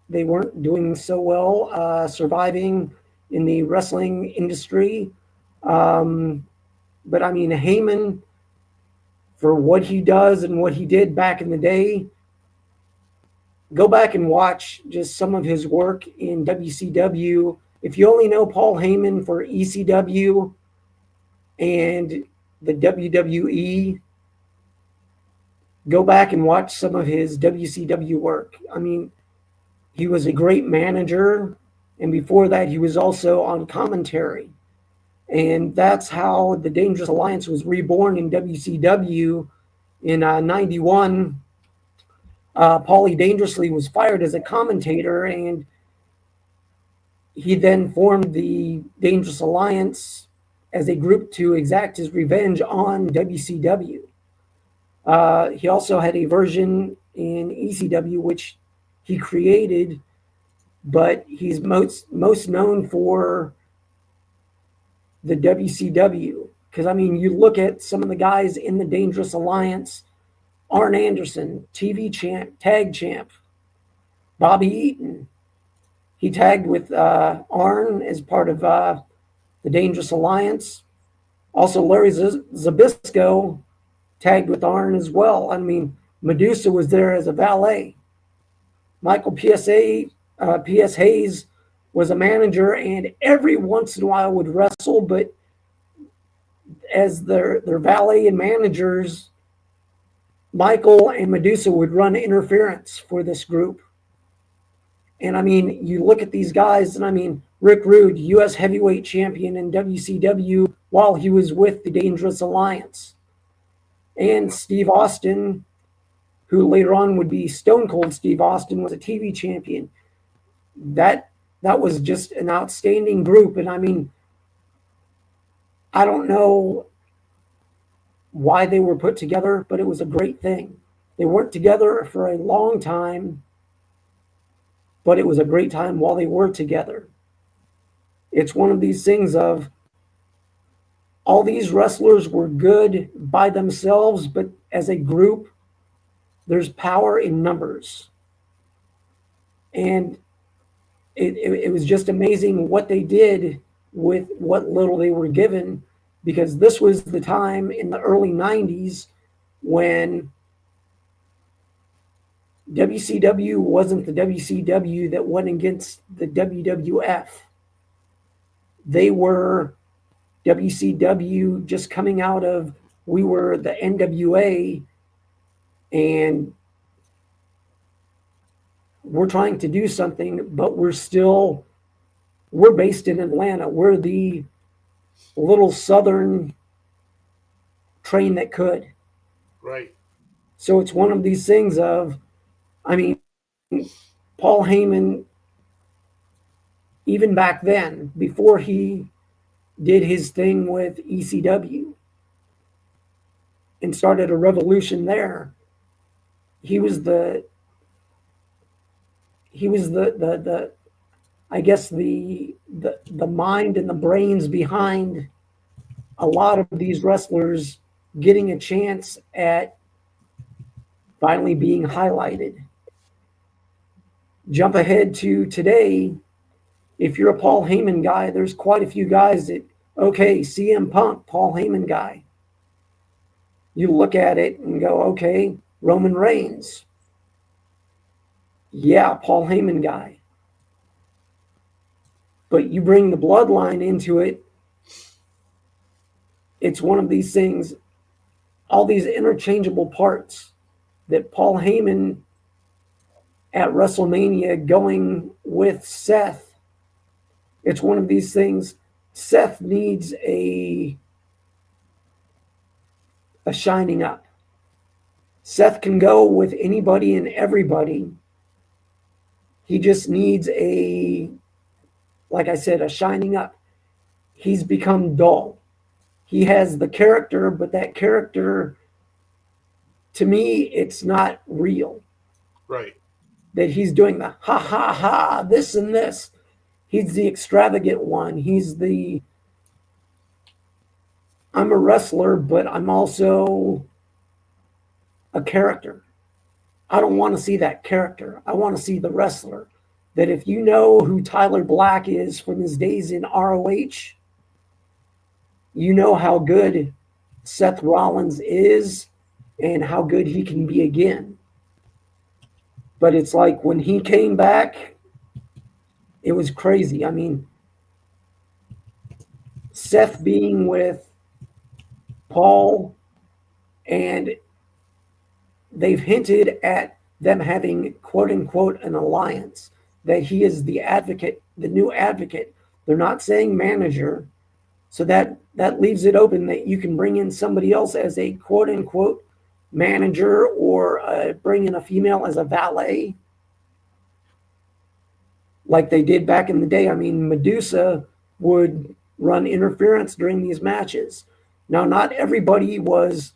Speaker 12: They weren't doing so well, surviving in the wrestling industry. But I mean, Heyman, for what he does and what he did back in the day, go back and watch just some of his work in WCW. If you only know Paul Heyman for ECW and the WWE, go back and watch some of his WCW work. I mean, he was a great manager, and before that, he was also on commentary. And that's how the Dangerous Alliance was reborn in WCW in 91. Paulie Dangerously was fired as a commentator, and he then formed the Dangerous Alliance as a group to exact his revenge on WCW. He also had a version in ECW, which he created, but he's most known for the WCW. Because, I mean, you look at some of the guys in the Dangerous Alliance: Arn Anderson, TV champ, tag champ; Bobby Eaton, he tagged with Arn as part of the Dangerous Alliance. Also, Larry Zbyszko tagged with Arn as well. I mean, Medusa was there as a valet. Michael P.S. Hayes was a manager, and every once in a while would wrestle, but as their valet and managers, Michael and Medusa would run interference for this group. And I mean, you look at these guys, and I mean, Rick Rude, U.S. heavyweight champion in WCW while he was with the Dangerous Alliance. And Steve Austin, who later on would be Stone Cold Steve Austin, was a TV champion. That was just an outstanding group. And I mean, I don't know why they were put together, but it was a great thing. They weren't together for a long time, but it was a great time while they were together. It's one of these things of all these wrestlers were good by themselves, but as a group, there's power in numbers. And it was just amazing what they did with what little they were given, because this was the time in the early 90s when WCW wasn't the WCW that went against the WWF. They were WCW just coming out of, we were the NWA, and we're trying to do something, but we're based in Atlanta. We're the little southern train that could.
Speaker 10: Right.
Speaker 12: So it's one of these things of, I mean, Paul Heyman, even back then, before he did his thing with ECW and started a revolution there, he was the I guess the mind and the brains behind a lot of these wrestlers getting a chance at finally being highlighted. Jump ahead to today. If you're a Paul Heyman guy, there's quite a few guys that, okay, CM Punk, Paul Heyman guy. You look at it and go, okay, Roman Reigns. Yeah, Paul Heyman guy. But you bring the bloodline into it, it's one of these things, all these interchangeable parts that Paul Heyman at WrestleMania going with Seth. It's one of these things. Seth needs a shining up. Seth can go with anybody and everybody. He just needs like I said, a shining up. He's become dull. He has the character, but that character, to me, it's not real.
Speaker 10: Right.
Speaker 12: That he's doing the ha ha ha, this and this. He's the extravagant one. He's the, I'm a wrestler, but I'm also a character. I don't want to see that character. I want to see the wrestler. That if you know who Tyler Black is from his days in ROH, you know how good Seth Rollins is and how good he can be again. But it's like when he came back, it was crazy. I mean, Seth being with Paul, and they've hinted at them having, quote unquote, an alliance, that he is the advocate, the new advocate. They're not saying manager. So that leaves it open that you can bring in somebody else as a quote unquote manager, or bring in a female as a valet, like they did back in the day. I mean, Medusa would run interference during these matches. Now, not everybody was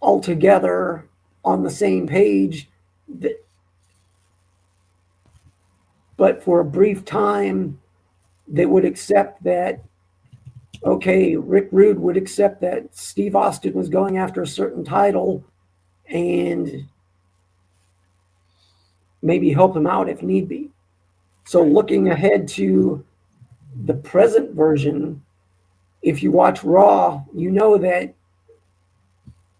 Speaker 12: altogether on the same page, but for a brief time, they would accept that, okay, Rick Rude would accept that Steve Austin was going after a certain title and maybe help him out if need be. So looking ahead to the present version, if you watch Raw, you know that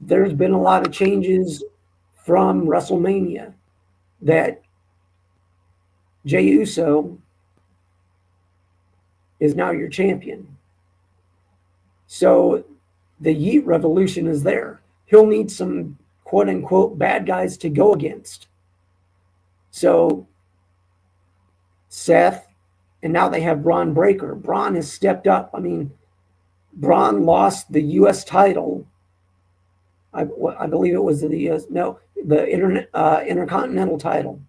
Speaker 12: there's been a lot of changes from WrestleMania, that Jey Uso is now your champion. So the Yeet Revolution is there. He'll need some quote unquote bad guys to go against. So Seth, and now they have Braun Breaker. Braun has stepped up. I mean, Braun lost the U.S. title. I believe it was the Intercontinental title.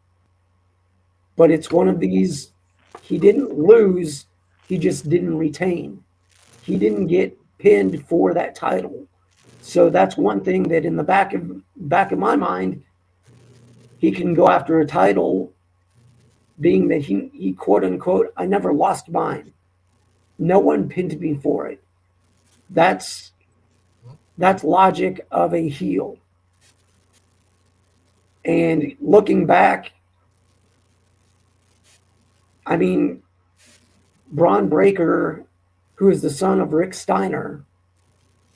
Speaker 12: But it's one of these, he didn't lose, he just didn't retain. He didn't get pinned for that title. So that's one thing that in the back of my mind, he can go after a title, being that he quote unquote, I never lost mine. No one pinned me for it. That's logic of a heel. And looking back, I mean, Braun Breaker, who is the son of Rick Steiner,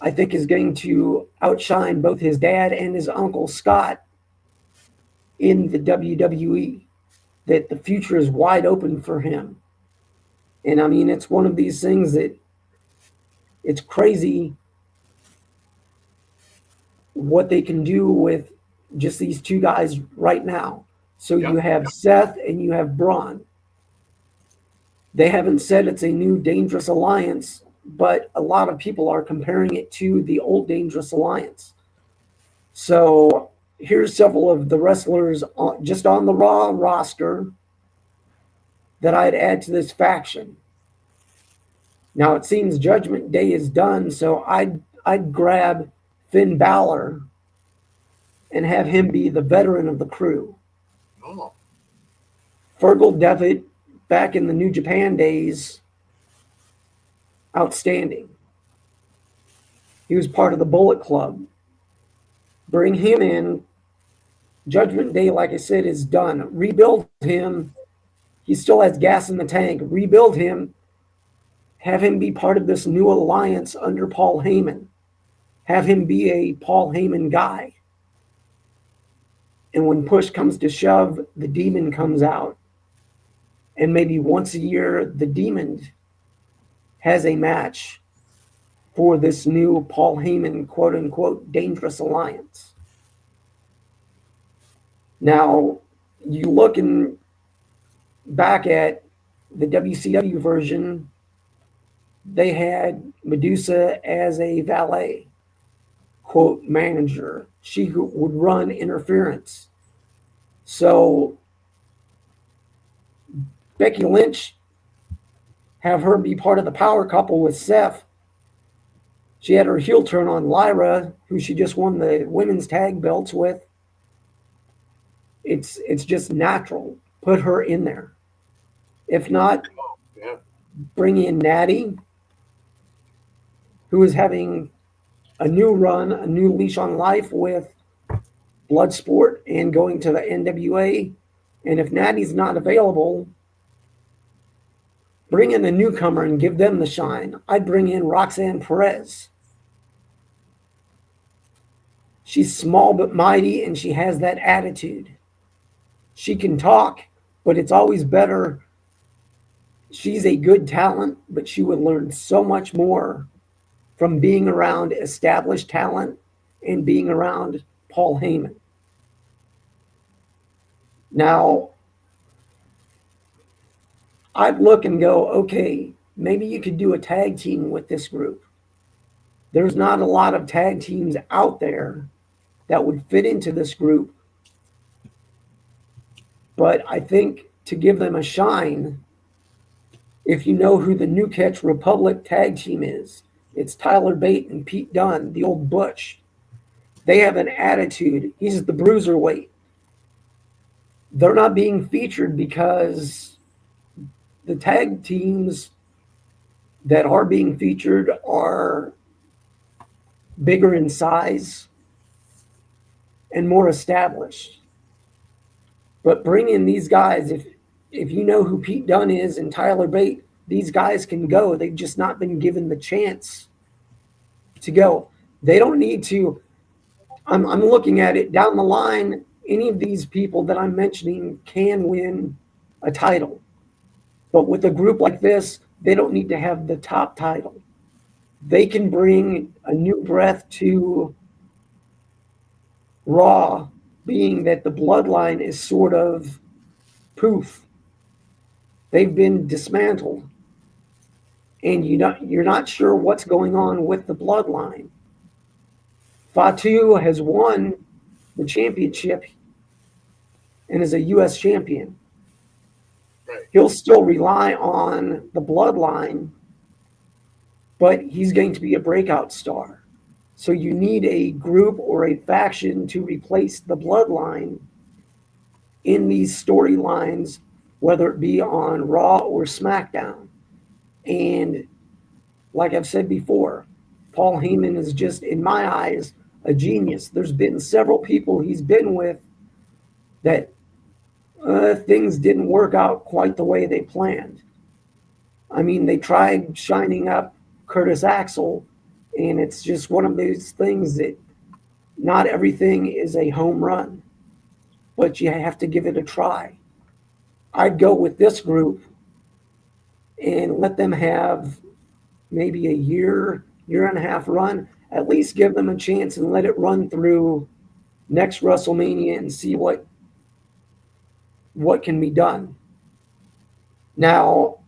Speaker 12: I think is going to outshine both his dad and his uncle Scott in the WWE. That the future is wide open for him. And I mean, it's one of these things that it's crazy what they can do with just these two guys right now. So you have Seth and you have Braun. They haven't said it's a new dangerous alliance, but a lot of people are comparing it to the old Dangerous Alliance. So here's several of the wrestlers just on the Raw roster that I'd add to this faction. Now it seems Judgment Day is done, so I'd grab Finn Balor and have him be the veteran of the crew.
Speaker 10: Oh.
Speaker 12: Fergal Devitt, back in the New Japan days, outstanding. He was part of the Bullet Club. Bring him in. Judgment Day, like I said, is done. Rebuild him. He still has gas in the tank. Rebuild him. Have him be part of this new alliance under Paul Heyman. Have him be a Paul Heyman guy. And when push comes to shove, the Demon comes out. And maybe once a year, the Demon has a match for this new Paul Heyman, quote-unquote, Dangerous Alliance. Now, you looking back at the WCW version, they had Medusa as a valet, quote, manager. She would run interference. So Becky Lynch, have her be part of the power couple with Seth. She had her heel turn on Lyra, who she just won the women's tag belts with. It's just natural. Put her in there. If not, bring in Natty, who is having a new run, a new leash on life with Bloodsport and going to the NWA. And if Natty's not available, bring in a newcomer and give them the shine. I'd bring in Roxanne Perez. She's small but mighty, and she has that attitude. She can talk, but it's always better. She's a good talent, but she would learn so much more from being around established talent and being around Paul Heyman. Now, I'd look and go, okay, maybe you could do a tag team with this group. There's not a lot of tag teams out there that would fit into this group. But I think to give them a shine, if you know who the New Catch Republic tag team is, it's Tyler Bate and Pete Dunne, the old Butch. They have an attitude. He's the bruiserweight. They're not being featured because the tag teams that are being featured are bigger in size and more established. But bring in these guys. If you know who Pete Dunne is and Tyler Bate, these guys can go. They've just not been given the chance to go. They don't need to. I'm looking at it down the line. Any of these people that I'm mentioning can win a title. But with a group like this, they don't need to have the top title. They can bring a new breath to Raw, being that the bloodline is sort of poof. They've been dismantled. And you're not sure what's going on with the bloodline. Fatu has won the championship and is a U.S. champion.
Speaker 10: Right.
Speaker 12: He'll still rely on the bloodline, but he's going to be a breakout star. So you need a group or a faction to replace the bloodline in these storylines, whether it be on Raw or SmackDown. And like I've said before, Paul Heyman is just, in my eyes, a genius. There's been several people he's been with that things didn't work out quite the way they planned. I mean, they tried shining up Curtis Axel, and it's just one of those things that not everything is a home run, but you have to give it a try. I'd go with this group and let them have maybe a year and a half run. At least give them a chance and let it run through next WrestleMania and see what can be done. Now,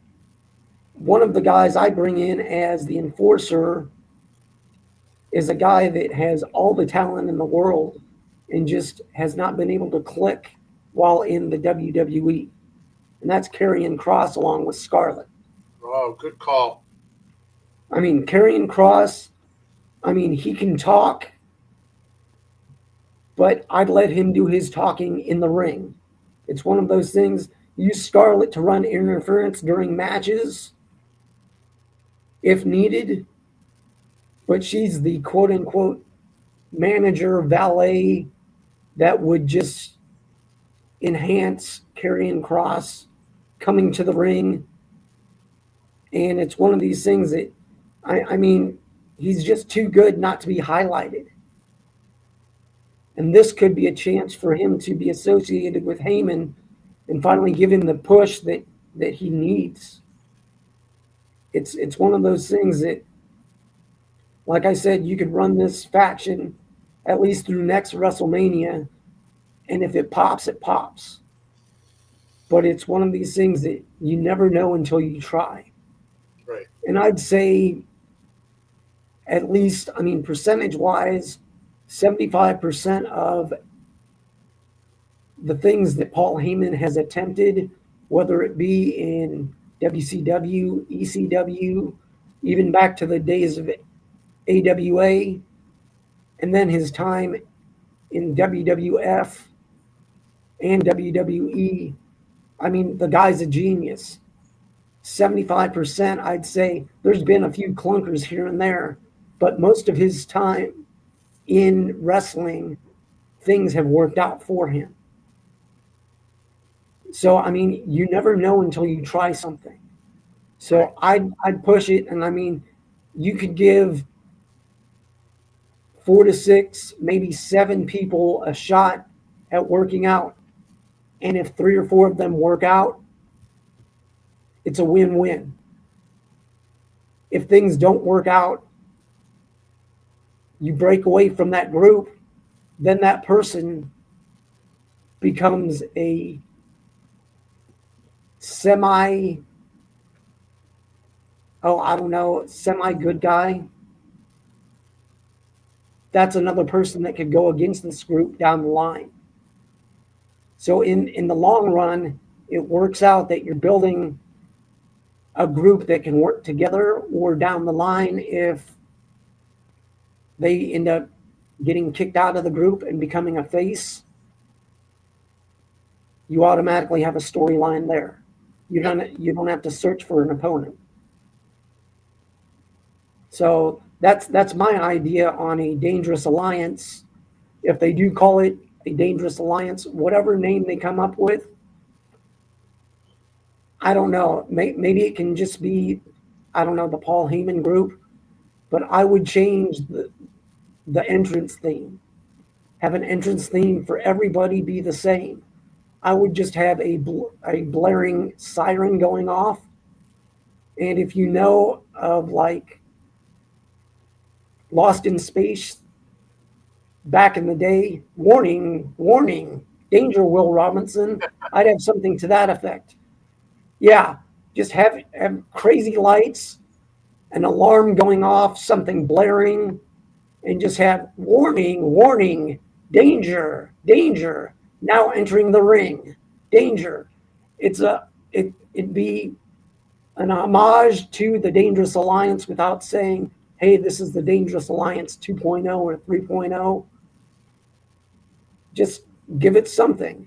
Speaker 12: one of the guys I bring in as the enforcer is a guy that has all the talent in the world and just has not been able to click while in the WWE. And that's Karrion Kross along with Scarlett.
Speaker 10: Oh, good call.
Speaker 12: I mean, Karrion Kross, I mean, he can talk, but I'd let him do his talking in the ring. It's one of those things, use Scarlett to run interference during matches if needed, but she's the quote-unquote manager, valet that would just enhance Karrion Kross coming to the ring. And it's one of these things that, I mean, he's just too good not to be highlighted. And this could be a chance for him to be associated with Heyman and finally give him the push that he needs. It's one of those things that, like I said, you could run this faction at least through next WrestleMania, and if it pops, it pops. But it's one of these things that you never know until you try.
Speaker 10: Right.
Speaker 12: And I'd say at least, I mean, percentage-wise, 75% of the things that Paul Heyman has attempted, whether it be in WCW, ECW, even back to the days of AWA, and then his time in WWF and WWE. I mean, the guy's a genius. 75%, I'd say. There's been a few clunkers here and there, but most of his time in wrestling, things have worked out for him. So, I mean, you never know until you try something. So I'd push it, and I mean, you could give 4 to 6, maybe 7 people a shot at working out. And if 3 or 4 of them work out, it's a win-win. If things don't work out, you break away from that group, then that person becomes a semi-good guy. That's another person that could go against this group down the line. So in the long run, it works out that you're building a group that can work together, or down the line, if they end up getting kicked out of the group and becoming a face, you automatically have a storyline there. You don't have to search for an opponent. So that's my idea on a dangerous alliance. If they do call it a dangerous alliance, whatever name they come up with, I don't know. Maybe it can just be, I don't know, the Paul Heyman group, but I would change the entrance theme. Have an entrance theme for everybody be the same. I would just have a blaring siren going off. And if you know of like Lost in Space back in the day, warning, warning, danger, Will Robinson, I'd have something to that effect. Yeah, just have crazy lights, an alarm going off, something blaring, and just have warning, warning, danger, danger, now entering the ring, danger. It'd be an homage to the Dangerous Alliance without saying, hey, this is the Dangerous Alliance 2.0 or 3.0. Just give it something.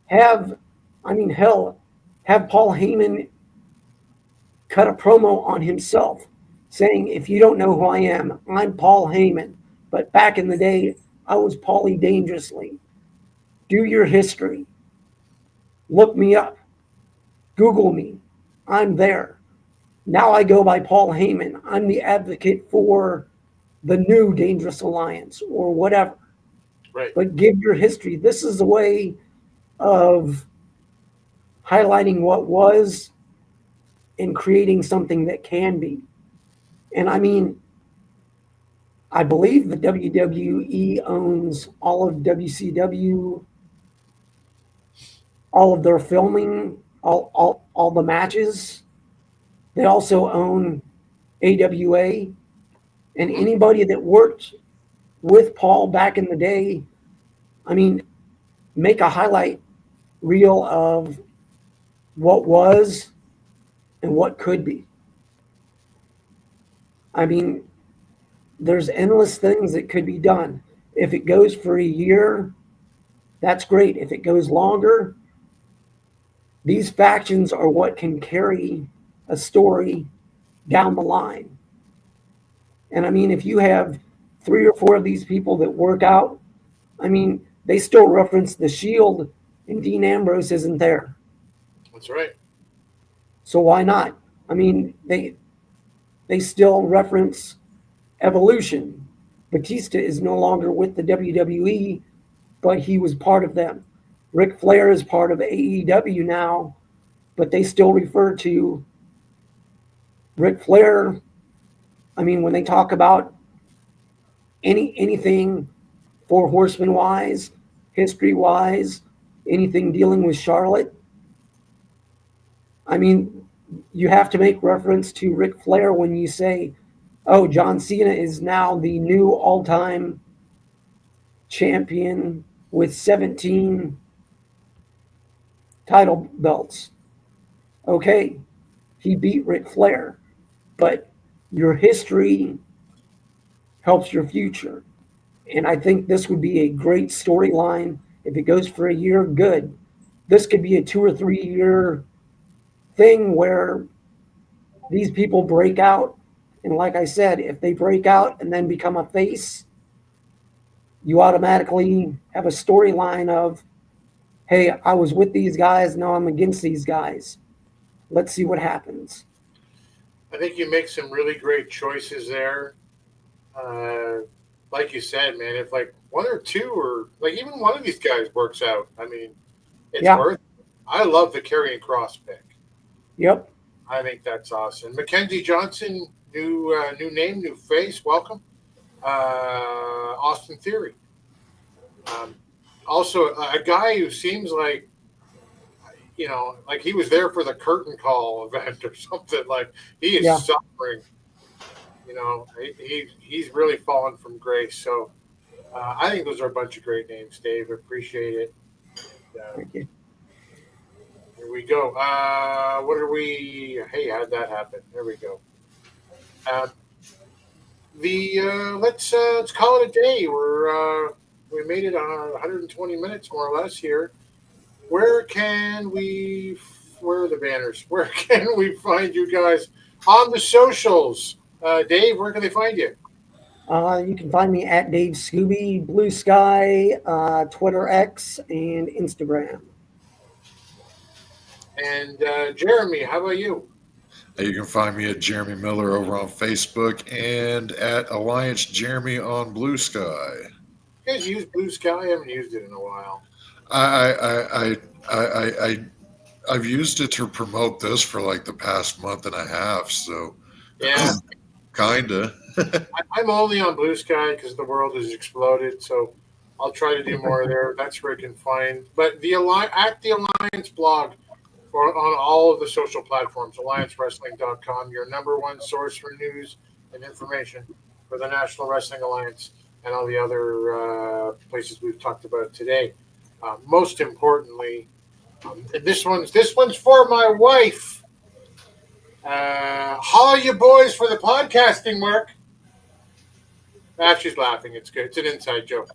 Speaker 12: Have Paul Heyman cut a promo on himself saying, if you don't know who I am, I'm Paul Heyman. But back in the day, I was Paulie Dangerously. Do your history. Look me up. Google me. I'm there. Now I go by Paul Heyman. I'm the advocate for the new Dangerous Alliance or whatever.
Speaker 10: Right.
Speaker 12: But give your history. This is a way of highlighting what was and creating something that can be. And I mean, I believe the WWE owns all of WCW, all of their filming, all the matches. They also own AWA, and anybody that worked with Paul back in the day, I mean, make a highlight reel of what was and what could be. I mean, there's endless things that could be done. If it goes for a year, that's great. If it goes longer, these factions are what can carry a story down the line. And I mean, if you have 3 or 4 of these people that work out, I mean, they still reference the Shield, and Dean Ambrose isn't there.
Speaker 10: That's right.
Speaker 12: So why not? I mean, they still reference Evolution. Batista is no longer with the WWE, but he was part of them. Ric Flair is part of AEW now, but they still refer to Ric Flair. I mean, when they talk about anything Four Horsemen wise, history wise, anything dealing with Charlotte, I mean, you have to make reference to Ric Flair when you say, oh, John Cena is now the new all-time champion with 17 title belts. Okay, he beat Ric Flair, but your history helps your future. And I think this would be a great storyline. If it goes for a year, good. This could be a 2 or 3 year thing where these people break out. And like I said, if they break out and then become a face, you automatically have a storyline of, hey, I was with these guys, now I'm against these guys. Let's see what happens.
Speaker 10: I think you make some really great choices there. Like you said, man, if like 1 or 2 or like even one of these guys works out, I mean, it's worth it. I love the Karrion Kross pick.
Speaker 12: Yep.
Speaker 10: I think that's awesome. Mackenzie Johnson, new name, new face. Welcome. Austin Theory. Also, a guy who seems like, you know, like he was there for the curtain call event or something. Like he is suffering. You know, he's really fallen from grace. So I think those are a bunch of great names, Dave. Appreciate it.
Speaker 12: Thank you.
Speaker 10: Here we go. What are we? Hey, how'd that happen? There we go. Let's call it a day. We made it 120 minutes more or less here. Where are the banners? Where can we find you guys on the socials? Dave, where can they find you?
Speaker 12: You can find me at Dave Scooby, Blue Sky, Twitter X, and Instagram.
Speaker 10: And Jeremy, how about you?
Speaker 11: You can find me at Jeremy Miller over on Facebook and at Alliance Jeremy on Blue Sky.
Speaker 10: You guys use Blue Sky? I haven't used it in a while.
Speaker 11: I've used it to promote this for like the past month and a half, so
Speaker 10: yeah,
Speaker 11: kinda.
Speaker 10: I'm only on Blue Sky because the world has exploded, so I'll try to do more there. That's where I can find. But the Alliance blog or on all of the social platforms, alliancewrestling.com, your number one source for news and information for the National Wrestling Alliance and all the other places we've talked about today. Most importantly, this one's for my wife. Holler you boys for the podcasting work. She's laughing. It's good. It's an inside joke.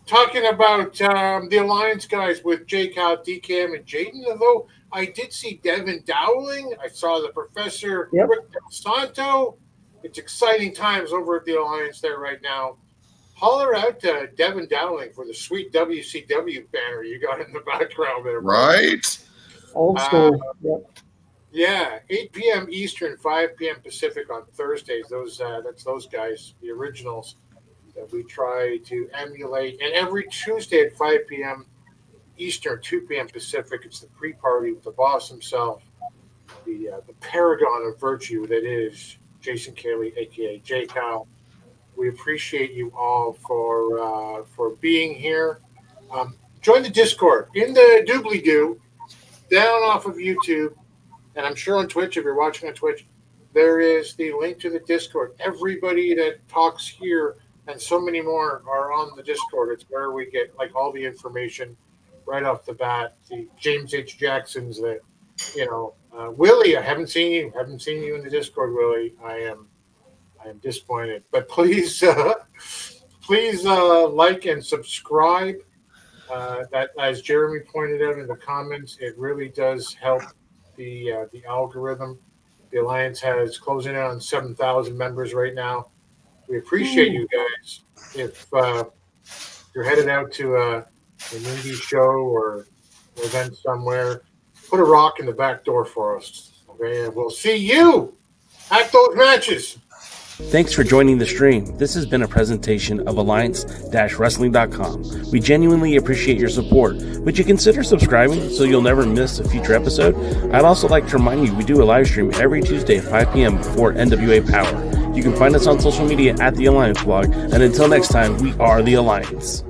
Speaker 10: Talking about the Alliance guys with Jake Cal, DKM, and Jaden. Although I did see Devin Dowling. I saw the Professor Rick Del Santo. It's exciting times over at the Alliance there right now. Holler out to Devin Dowling for the sweet WCW banner you got in the background there.
Speaker 11: Right?
Speaker 12: Old school.
Speaker 10: Yeah, 8 p.m. Eastern, 5 p.m. Pacific on Thursdays. That's those guys, the originals that we try to emulate. And every Tuesday at 5 p.m. Eastern, 2 p.m. Pacific, it's the pre-party with the boss himself, the paragon of virtue that is Jason Cayley, a.k.a. J. Cal. We appreciate you all for being here. Join the Discord in the doobly-doo down off of YouTube, and I'm sure on Twitch, if you're watching on Twitch, there is the link to the Discord. Everybody that talks here and so many more are on the Discord. It's where we get like all the information right off the bat. The James H. Jacksons that, Willie, I haven't seen you. Haven't seen you in the Discord, Willie. I am disappointed. But please, please like and subscribe. That, as Jeremy pointed out in the comments, it really does help the algorithm. The Alliance has closing in on 7,000 members right now. We appreciate you guys. If you're headed out to an indie show or an event somewhere, put a rock in the back door for us. Okay, and we'll see you at those matches.
Speaker 14: Thanks for joining the stream. This has been a presentation of Alliance-Wrestling.com. We genuinely appreciate your support. Would you consider subscribing so you'll never miss a future episode? I'd also like to remind you we do a live stream every Tuesday at 5 p.m. before NWA Power. You can find us on social media at The Alliance Blog. And until next time, we are The Alliance.